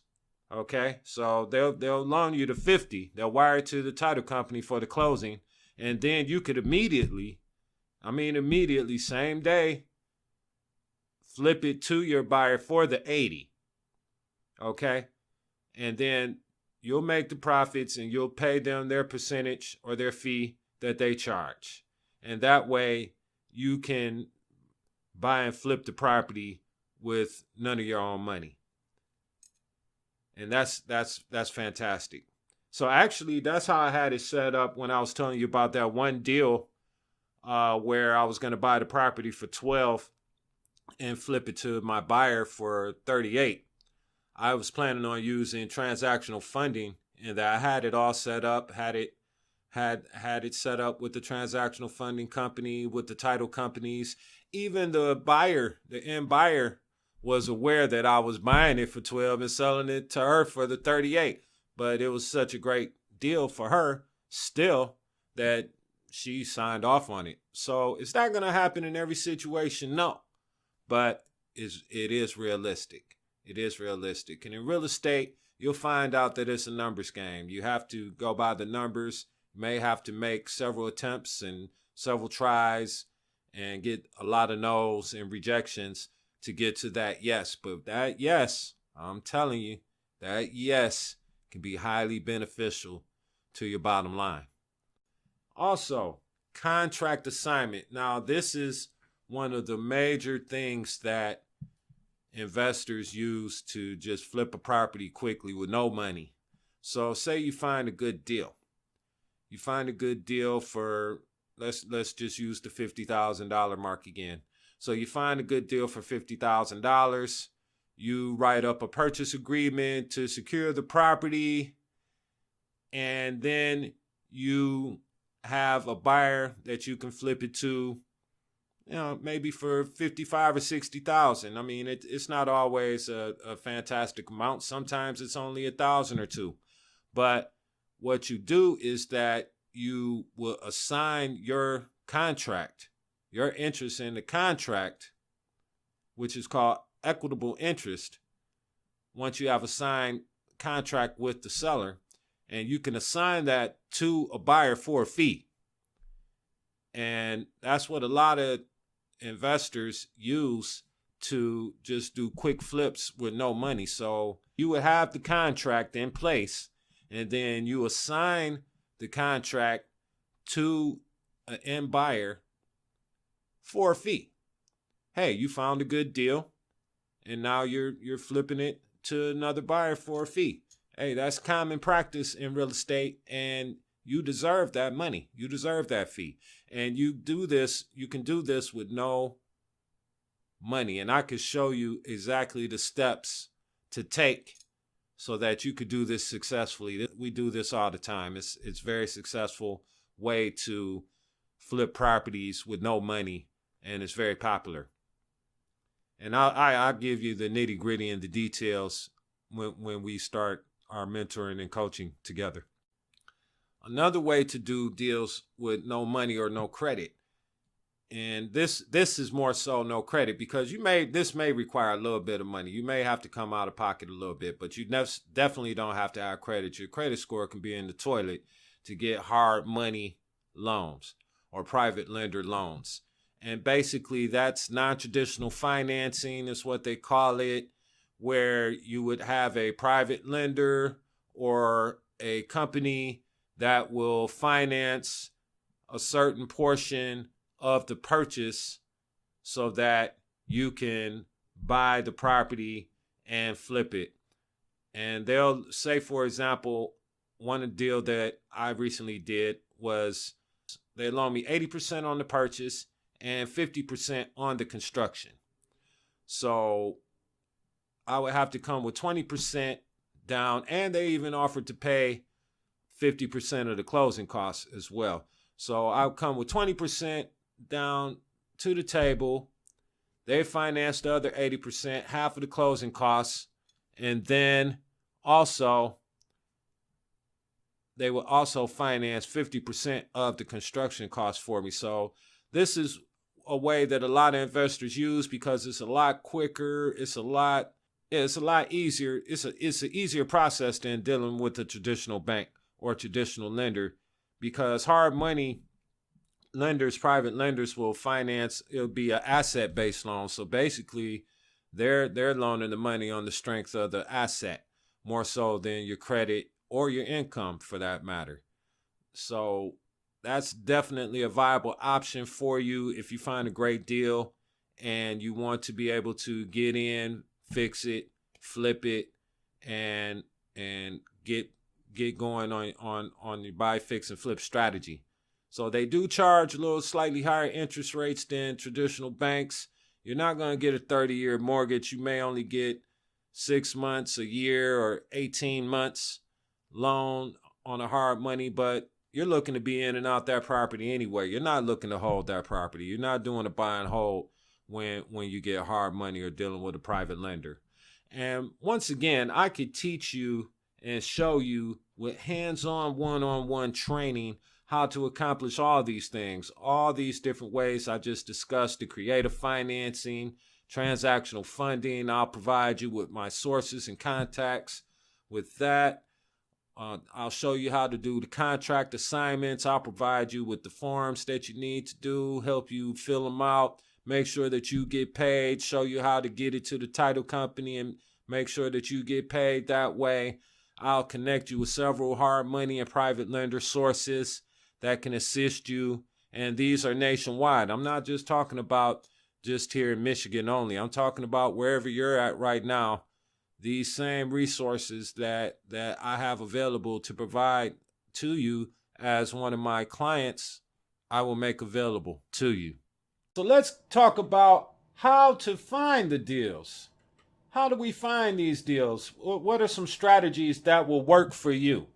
Okay, so they'll loan you the 50. They'll wire it to the title company for the closing, and then you could immediately, same day, flip it to your buyer for the 80. Okay, and then you'll make the profits and you'll pay them their percentage or their fee that they charge, and that way you can buy and flip the property with none of your own money. And that's fantastic. So actually, that's how I had it set up when I was telling you about that one deal where I was going to buy the property for 12 and flip it to my buyer for 38. I was planning on using transactional funding, and that I had it all set up, had it set up with the transactional funding company, with the title companies. Even the end buyer was aware that I was buying it for 12 and selling it to her for the 38. But it was such a great deal for her still that she signed off on it. So is that going to happen in every situation? No. But it is realistic. It is realistic. And in real estate, you'll find out that it's a numbers game. You have to go by the numbers. You may have to make several attempts and several tries and get a lot of no's and rejections to get to that yes. But that yes, I'm telling you, that yes can be highly beneficial to your bottom line. Also, contract assignment. Now, this is one of the major things that investors use to just flip a property quickly with no money. So say you find a good deal. You find a good deal for, let's just use the $50,000 mark again. So you find a good deal for $50,000. You write up a purchase agreement to secure the property, and then you have a buyer that you can flip it to, maybe for 55 or 60,000. I mean, it's not always a fantastic amount. Sometimes it's only 1,000 or two. But what you do is that you will assign your contract, your interest in the contract, which is called equitable interest, once you have a signed contract with the seller, and you can assign that to a buyer for a fee. And that's what a lot of investors use to just do quick flips with no money. So you would have the contract in place, and then you assign the contract to an end buyer for a fee. Hey, you found a good deal, and now you're flipping it to another buyer for a fee. Hey, that's common practice in real estate, and you deserve that money. You deserve that fee. And you can do this with no money. And I could show you exactly the steps to take so that you could do this successfully. We do this all the time. It's a very successful way to flip properties with no money, and it's very popular. And I'll give you the nitty gritty and the details when we start our mentoring and coaching together. Another way to do deals with no money or no credit And this is more so no credit, because this may require a little bit of money. You may have to come out of pocket a little bit, but you definitely don't have to have credit. Your credit score can be in the toilet to get hard money loans or private lender loans. And basically that's non-traditional financing is what they call it, where you would have a private lender or a company that will finance a certain portion of the purchase so that you can buy the property and flip it. And they'll say, for example, one deal that I recently did was they loaned me 80% on the purchase and 50% on the construction. So I would have to come with 20% down, and they even offered to pay 50% of the closing costs as well. So I would come with 20% down to the table. They financed the other 80%, half of the closing costs, and then also they will also finance 50% of the construction costs for me. So this is a way that a lot of investors use because it's a lot quicker. It's a lot easier. It's an easier process than dealing with a traditional bank or traditional lender, because hard money lenders, private lenders, will finance. It'll be an asset-based loan. So basically, they're loaning the money on the strength of the asset more so than your credit or your income, for that matter. So that's definitely a viable option for you if you find a great deal and you want to be able to get in, fix it, flip it, and get going on your buy, fix, and flip strategy. So they do charge a little slightly higher interest rates than traditional banks. You're not going to get a 30-year mortgage. You may only get 6 months, a year, or 18 months loan on a hard money, but you're looking to be in and out that property anyway. You're not looking to hold that property. You're not doing a buy and hold when you get hard money or dealing with a private lender. And once again, I could teach you and show you with hands-on, one-on-one training how to accomplish all these things, all these different ways I just discussed: the creative financing, transactional funding. I'll provide you with my sources and contacts with that. I'll show you how to do the contract assignments. I'll provide you with the forms that you need to do, help you fill them out, make sure that you get paid, show you how to get it to the title company and make sure that you get paid that way. I'll connect you with several hard money and private lender sources that can assist you. And these are nationwide. I'm not just talking about just here in Michigan only. I'm talking about wherever you're at right now. These same resources that I have available to provide to you as one of my clients, I will make available to you. So let's talk about how to find the deals. How do we find these deals? What are some strategies that will work for you?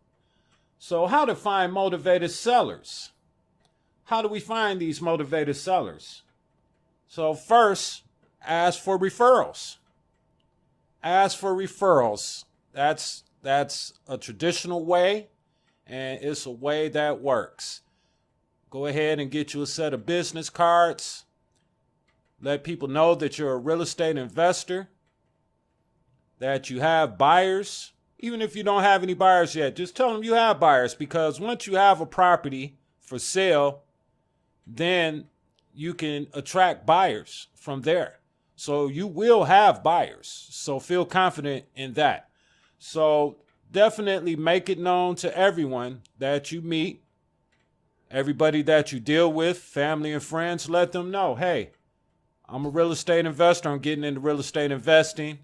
So how to find motivated sellers. How do we find these motivated sellers? So first, ask for referrals. Ask for referrals. That's a traditional way, and it's a way that works. Go ahead and get you a set of business cards. Let people know that you're a real estate investor, that you have buyers. Even if you don't have any buyers yet, just tell them you have buyers, because once you have a property for sale, then you can attract buyers from there. So you will have buyers. So feel confident in that. So definitely make it known to everyone that you meet, everybody that you deal with, family and friends. Let them know, hey, I'm a real estate investor. I'm getting into real estate investing.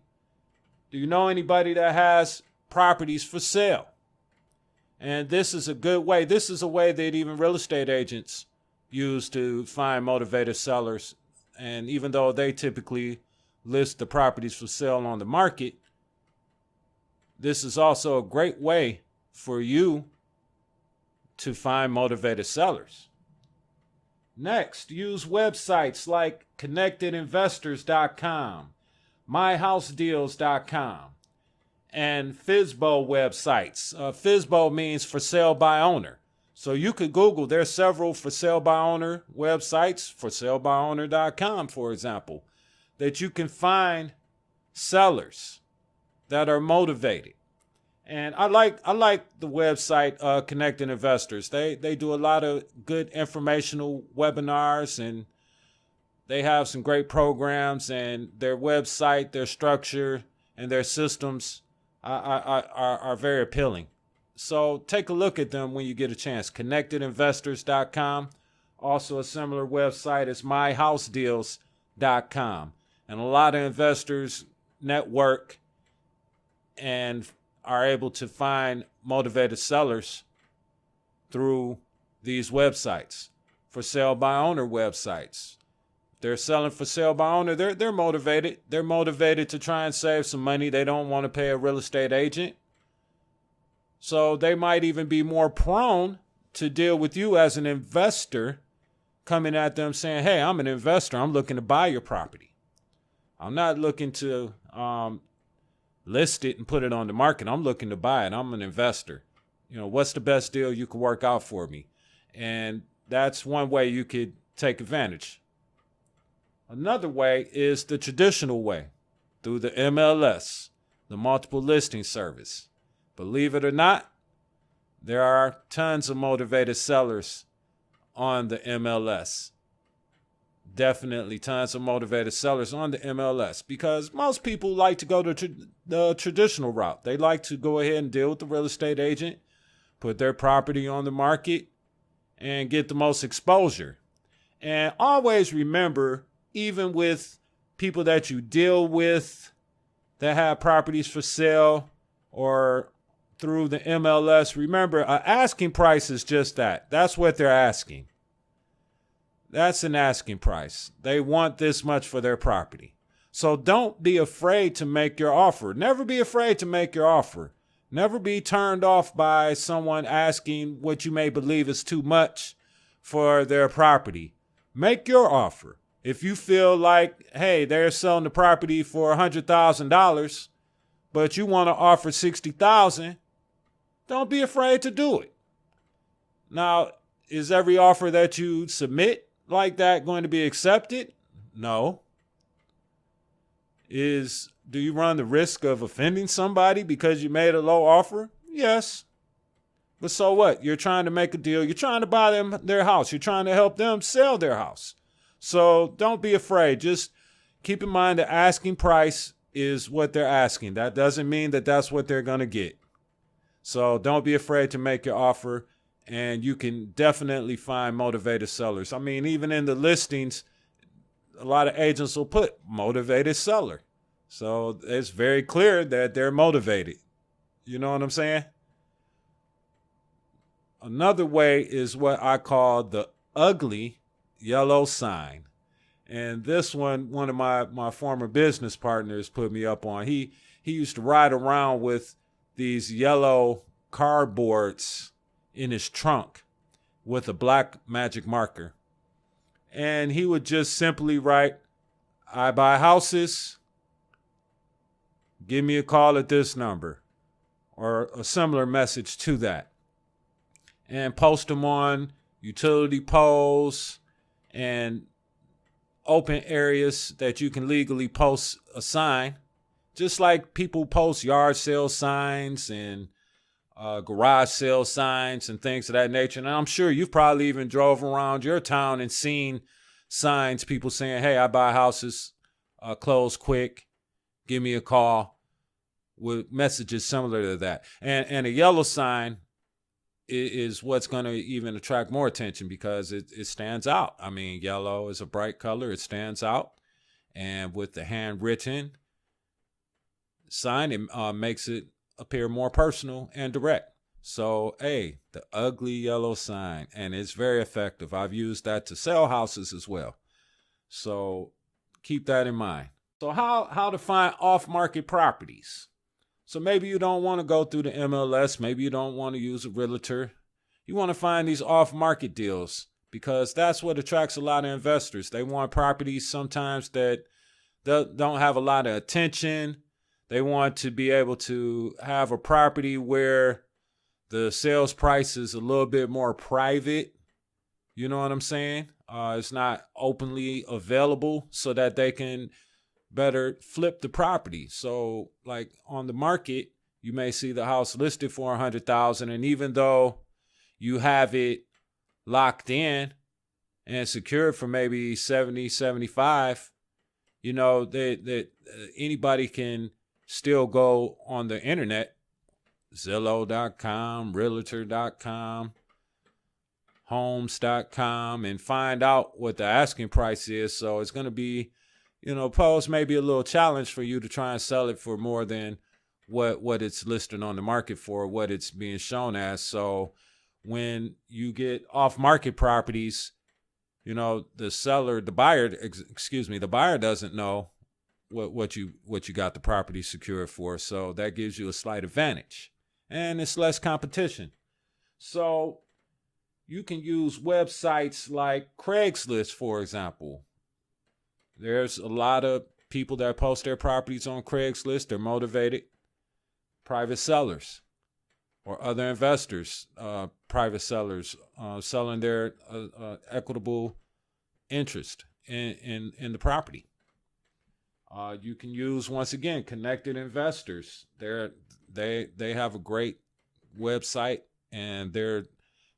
Do you know anybody that has properties for sale? And this is a good way. This is a way that even real estate agents use to find motivated sellers. And even though they typically list the properties for sale on the market, this is also a great way for you to find motivated sellers. Next, use websites like connectedinvestors.com, myhousedeals.com, and FSBO websites. FSBO means for sale by owner. So you could Google, there's several for sale by owner websites, for salebyowner.com, for example, that you can find sellers that are motivated. And I like the website Connecting Investors. They do a lot of good informational webinars, and they have some great programs, and their website, their structure, and their systems are very appealing. So take a look at them when you get a chance. ConnectedInvestors.com. Also a similar website is MyHouseDeals.com. And a lot of investors network and are able to find motivated sellers through these websites. For sale by owner websites. They're selling for sale by owner. They're motivated. They're motivated to try and save some money. They don't want to pay a real estate agent. So they might even be more prone to deal with you as an investor, coming at them saying, hey, I'm an investor. I'm looking to buy your property. I'm not looking to list it and put it on the market. I'm looking to buy it. I'm an investor. What's the best deal you could work out for me? And that's one way you could take advantage. Another way is the traditional way, through the MLS, the multiple listing service. Believe it or not, there are tons of motivated sellers on the MLS. Definitely tons of motivated sellers on the MLS, because most people like to go the traditional route. They like to go ahead and deal with the real estate agent, put their property on the market, and get the most exposure. And always remember, even with people that you deal with that have properties for sale or through the MLS, remember, an asking price is just that. That's what they're asking. That's an asking price. They want this much for their property. So don't be afraid to make your offer. Never be afraid to make your offer. Never be turned off by someone asking what you may believe is too much for their property. Make your offer. If you feel like, hey, they're selling the property for $100,000, but you want to offer $60,000, don't be afraid to do it. Now, is every offer that you submit like that going to be accepted? No. Do you run the risk of offending somebody because you made a low offer? Yes. But so what? You're trying to make a deal. You're trying to buy them their house. You're trying to help them sell their house. So don't be afraid. Just keep in mind the asking price is what they're asking. That doesn't mean that that's what they're going to get. So don't be afraid to make your offer, and you can definitely find motivated sellers. I mean, even in the listings, a lot of agents will put motivated seller. So it's very clear that they're motivated. You know what I'm saying? Another way is what I call the ugly yellow sign. And this one of my former business partners put me up on. He used to ride around with these yellow cardboards in his trunk with a black magic marker. And he would just simply write, I buy houses, give me a call at this number, or a similar message to that. And post them on utility poles and open areas that you can legally post a sign, just like people post yard sale signs and garage sale signs and things of that nature. And I'm sure you've probably even drove around your town and seen signs, people saying, hey, I buy houses, close quick, give me a call, with messages similar to that. And a yellow sign is what's going to even attract more attention because it stands out. I mean, yellow is a bright color. It stands out. And with the handwritten sign, it makes it appear more personal and direct. So, hey, the ugly yellow sign. And it's very effective. I've used that to sell houses as well. So keep that in mind. So how to find off-market properties? So maybe you don't want to go through the MLS. Maybe you don't want to use a realtor. You want to find these off-market deals because that's what attracts a lot of investors. They want properties sometimes that don't have a lot of attention. They want to be able to have a property where The sales price is a little bit more private. You know what I'm saying? It's not openly available so that they can better flip the property. So like on the market, you may see the house listed for 100,000, and even though you have it locked in and secured for maybe 70, 75, you know, that anybody can still go on the internet, Zillow.com, Realtor.com, Homes.com, and find out what the asking price is. So it's going to be, you know, pose maybe a little challenge for you to try and sell it for more than what it's listed on the market for, what it's being shown as. So when you get off market properties, you know, the buyer doesn't know what you got the property secured for. So that gives you a slight advantage, and it's less competition. So you can use websites like Craigslist, for example. There's a lot of people that post their properties on Craigslist. They're motivated private sellers or other investors, private sellers selling their equitable interest in the property. You can use, once again, Connected Investors. They have a great website, and they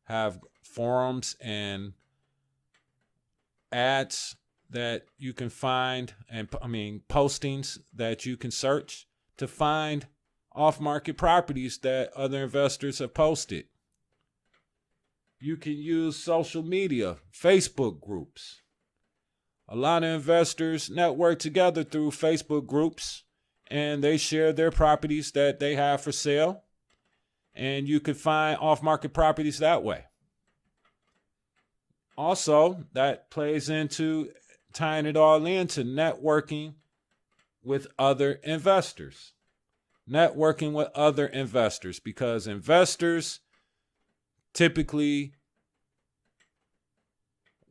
have forums and ads that you can find, and postings that you can search to find off-market properties that other investors have posted. You can use social media, Facebook groups. A lot of investors network together through Facebook groups, and they share their properties that they have for sale, and you can find off-market properties that way. Also, that plays into tying it all into networking with other investors. Networking with other investors, because investors typically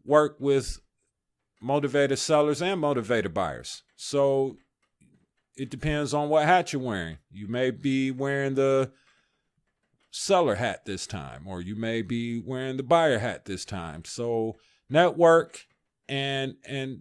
work with motivated sellers and motivated buyers. So it depends on what hat you're wearing. You may be wearing the seller hat this time, or you may be wearing the buyer hat this time. So network and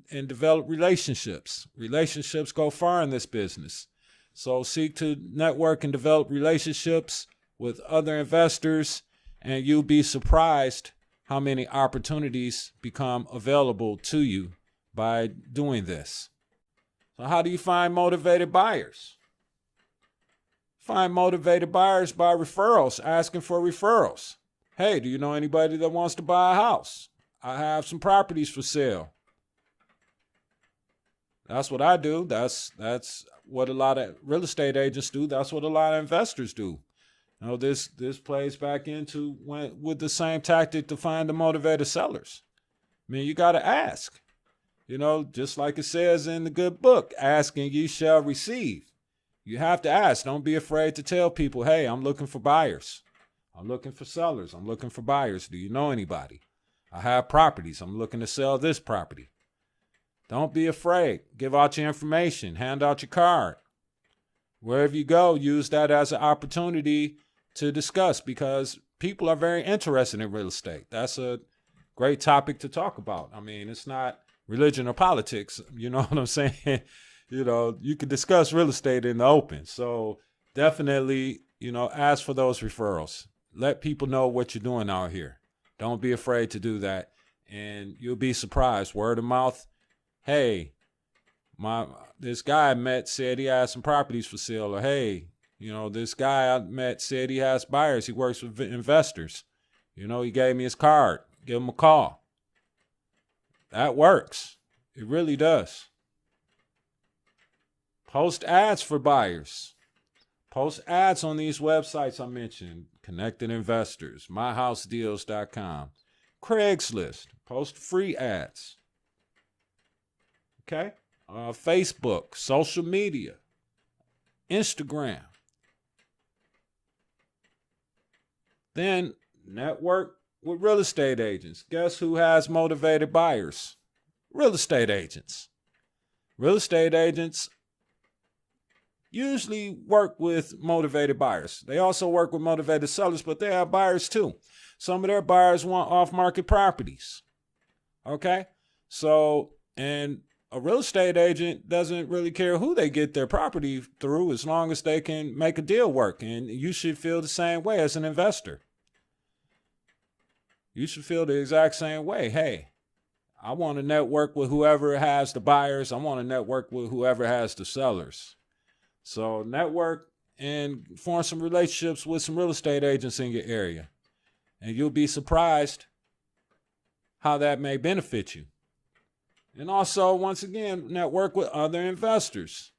develop relationships. Relationships go far in this business. So seek to network and develop relationships with other investors, and you'll be surprised how many opportunities become available to you by doing this. So how do you find motivated buyers? Find motivated buyers by referrals, asking for referrals. Hey, do you know anybody that wants to buy a house? I have some properties for sale. That's what I do. That's what a lot of real estate agents do. That's what a lot of investors do. You know, this plays back into with the same tactic to find the motivated sellers. I mean, you got to ask. You know, just like it says in the good book, asking you shall receive. You have to ask. Don't be afraid to tell people, hey, I'm looking for buyers. I'm looking for sellers. I'm looking for buyers. Do you know anybody? I have properties. I'm looking to sell this property. Don't be afraid. Give out your information. Hand out your card. Wherever you go, use that as an opportunity to discuss, because people are very interested in real estate. That's a great topic to talk about. I mean, it's not religion or politics. You know what I'm saying? You know, you can discuss real estate in the open. So definitely, you know, ask for those referrals. Let people know what you're doing out here. Don't be afraid to do that. And you'll be surprised. Word of mouth. Hey, this guy I met said he has some properties for sale. Or, hey, you know, this guy I met said he has buyers. He works with investors. You know, he gave me his card. Give him a call. That works. It really does. Post ads for buyers. Post ads on these websites I mentioned. Connected Investors, myhousedeals.com, Craigslist. Post free ads. Okay? Facebook, social media, Instagram. Then network with real estate agents. Guess who has motivated buyers? Real estate agents. Real estate agents usually work with motivated buyers. They also work with motivated sellers, but they have buyers too. Some of their buyers want off-market properties. Okay? So, and a real estate agent doesn't really care who they get their property through as long as they can make a deal work. And you should feel the same way as an investor. You should feel the exact same way. Hey, I want to network with whoever has the buyers. I want to network with whoever has the sellers. So network and form some relationships with some real estate agents in your area. And you'll be surprised how that may benefit you. And also, once again, network with other investors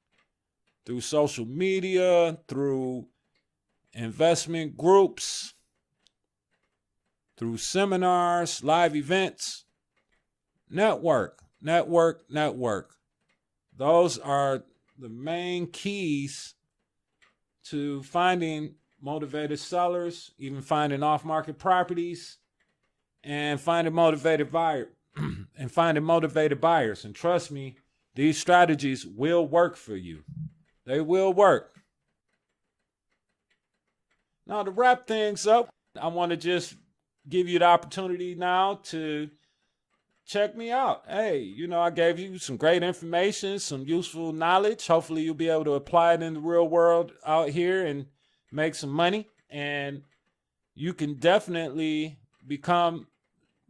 through social media, through investment groups, through seminars, live events. Network. Those are the main keys to finding motivated sellers, even finding off-market properties, and finding motivated buyers. And trust me, these strategies will work for you. They will work. Now, to wrap things up, I want to just give you the opportunity now to check me out. Hey, I gave you some great information, some useful knowledge. Hopefully you'll be able to apply it in the real world out here and make some money. And you can definitely become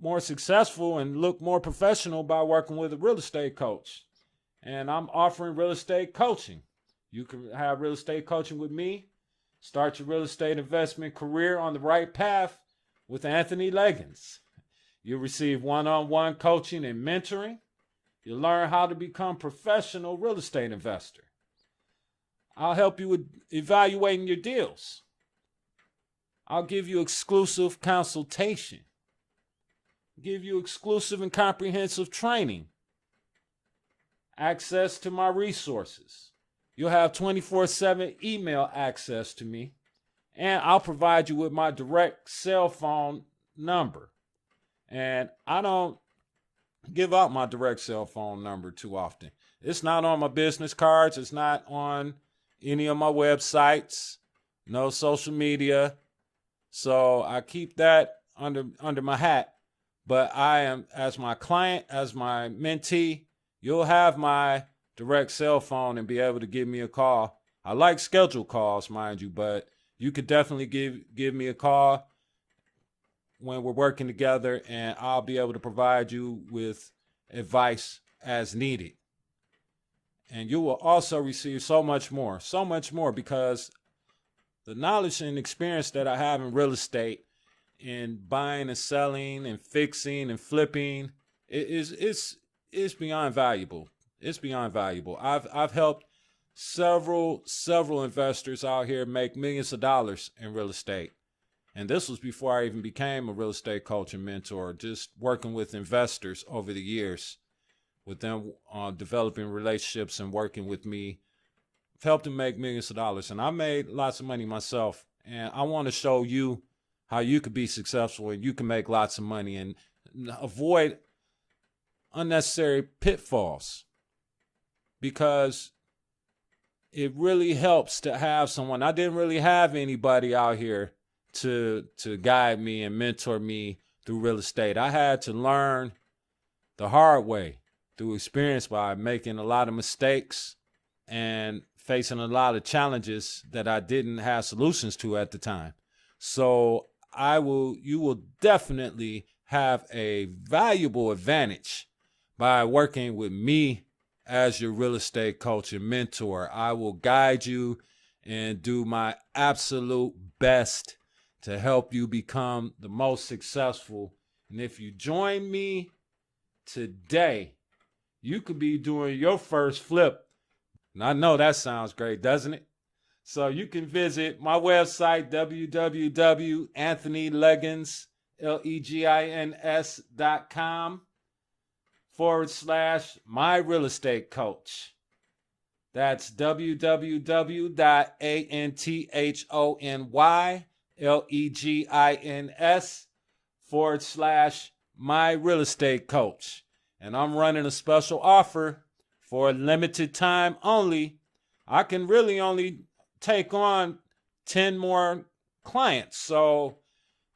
more successful and look more professional by working with a real estate coach. And I'm offering real estate coaching. You can have real estate coaching with me. Start your real estate investment career on the right path with Anthony Leggins. You'll receive one-on-one coaching and mentoring. You'll learn how to become a professional real estate investor. I'll help you with evaluating your deals. I'll give you exclusive consultation. Give you exclusive and comprehensive training. Access to my resources. You'll have 24/7 email access to me. And I'll provide you with my direct cell phone number. And I don't give out my direct cell phone number too often. It's not on my business cards. It's not on any of my websites. No social media. So I keep that under my hat. But I am, as my client, as my mentee, you'll have my direct cell phone and be able to give me a call. I like scheduled calls, mind you, but you could definitely give me a call when we're working together, and I'll be able to provide you with advice as needed. And you will also receive so much more because the knowledge and experience that I have in real estate, in buying and selling and fixing and flipping, it's beyond valuable. It's beyond valuable. I've helped several investors out here make millions of dollars in real estate. And this was before I even became a real estate coach and mentor, just working with investors over the years, with them developing relationships and working with me. I've helped them make millions of dollars. And I made lots of money myself. And I want to show you how you could be successful and you can make lots of money and avoid unnecessary pitfalls. Because it really helps to have someone. I didn't really have anybody out here to guide me and mentor me through real estate. I had to learn the hard way through experience by making a lot of mistakes and facing a lot of challenges that I didn't have solutions to at the time. So you will definitely have a valuable advantage by working with me as your real estate coach and mentor. I will guide you and do my absolute best to help you become the most successful. And if you join me today, you could be doing your first flip. And I know that sounds great, doesn't it? So you can visit my website, www.anthonyleggins.com/my real estate coach. That's www.anthonyleggins/my real estate coach. And I'm running a special offer for a limited time only. I can really only take on 10 more clients. So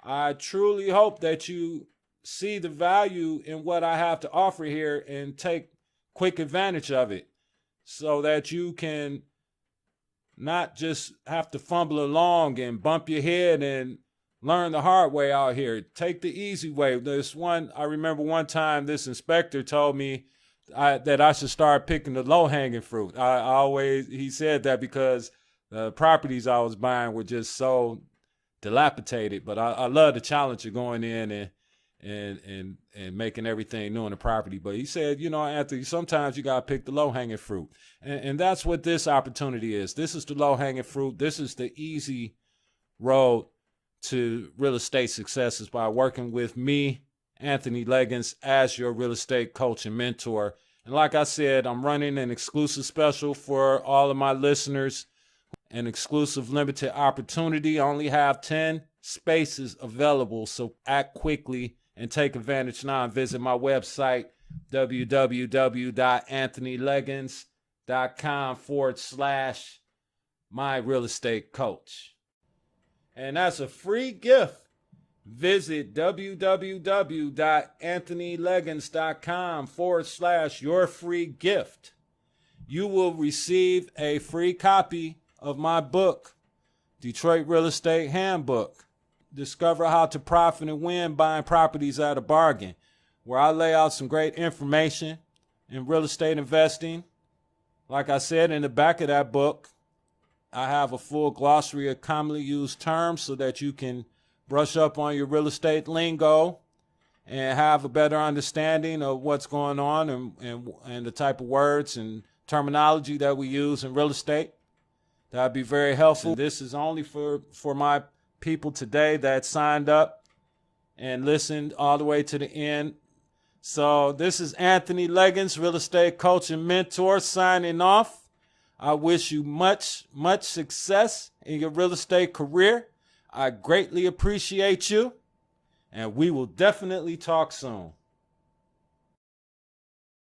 I truly hope that you see the value in what I have to offer here and take quick advantage of it so that you can not just have to fumble along and bump your head and learn the hard way out here. Take the easy way. I remember one time this inspector told me that I should start picking the low-hanging fruit. He said that because the properties I was buying were just so dilapidated. But I love the challenge of going in and making everything new in the property. But he said, Anthony, sometimes you got to pick the low-hanging fruit. And that's what this opportunity is. This is the low-hanging fruit. This is the easy road to real estate success, is by working with me, Anthony Leggins, as your real estate coach and mentor. And like I said, I'm running an exclusive special for all of my listeners, an exclusive limited opportunity. I only have 10 spaces available, so act quickly and take advantage now. And visit my website, www.anthonyleggins.com/myrealestatecoach. And that's a free gift. Visit www.anthonyleggins.com/your-free-gift. You will receive a free copy of my book, Detroit Real Estate Handbook. Discover how to profit and win buying properties at a bargain, where I lay out some great information in real estate investing. Like I said, in the back of that book, I have a full glossary of commonly used terms so that you can brush up on your real estate lingo and have a better understanding of what's going on and the type of words and terminology that we use in real estate. That'd be very helpful. This is only for my people today that signed up and listened all the way to the end. So this is Anthony Leggins, real estate coach and mentor, signing off. I wish you much, much success in your real estate career. I greatly appreciate you, and we will definitely talk soon.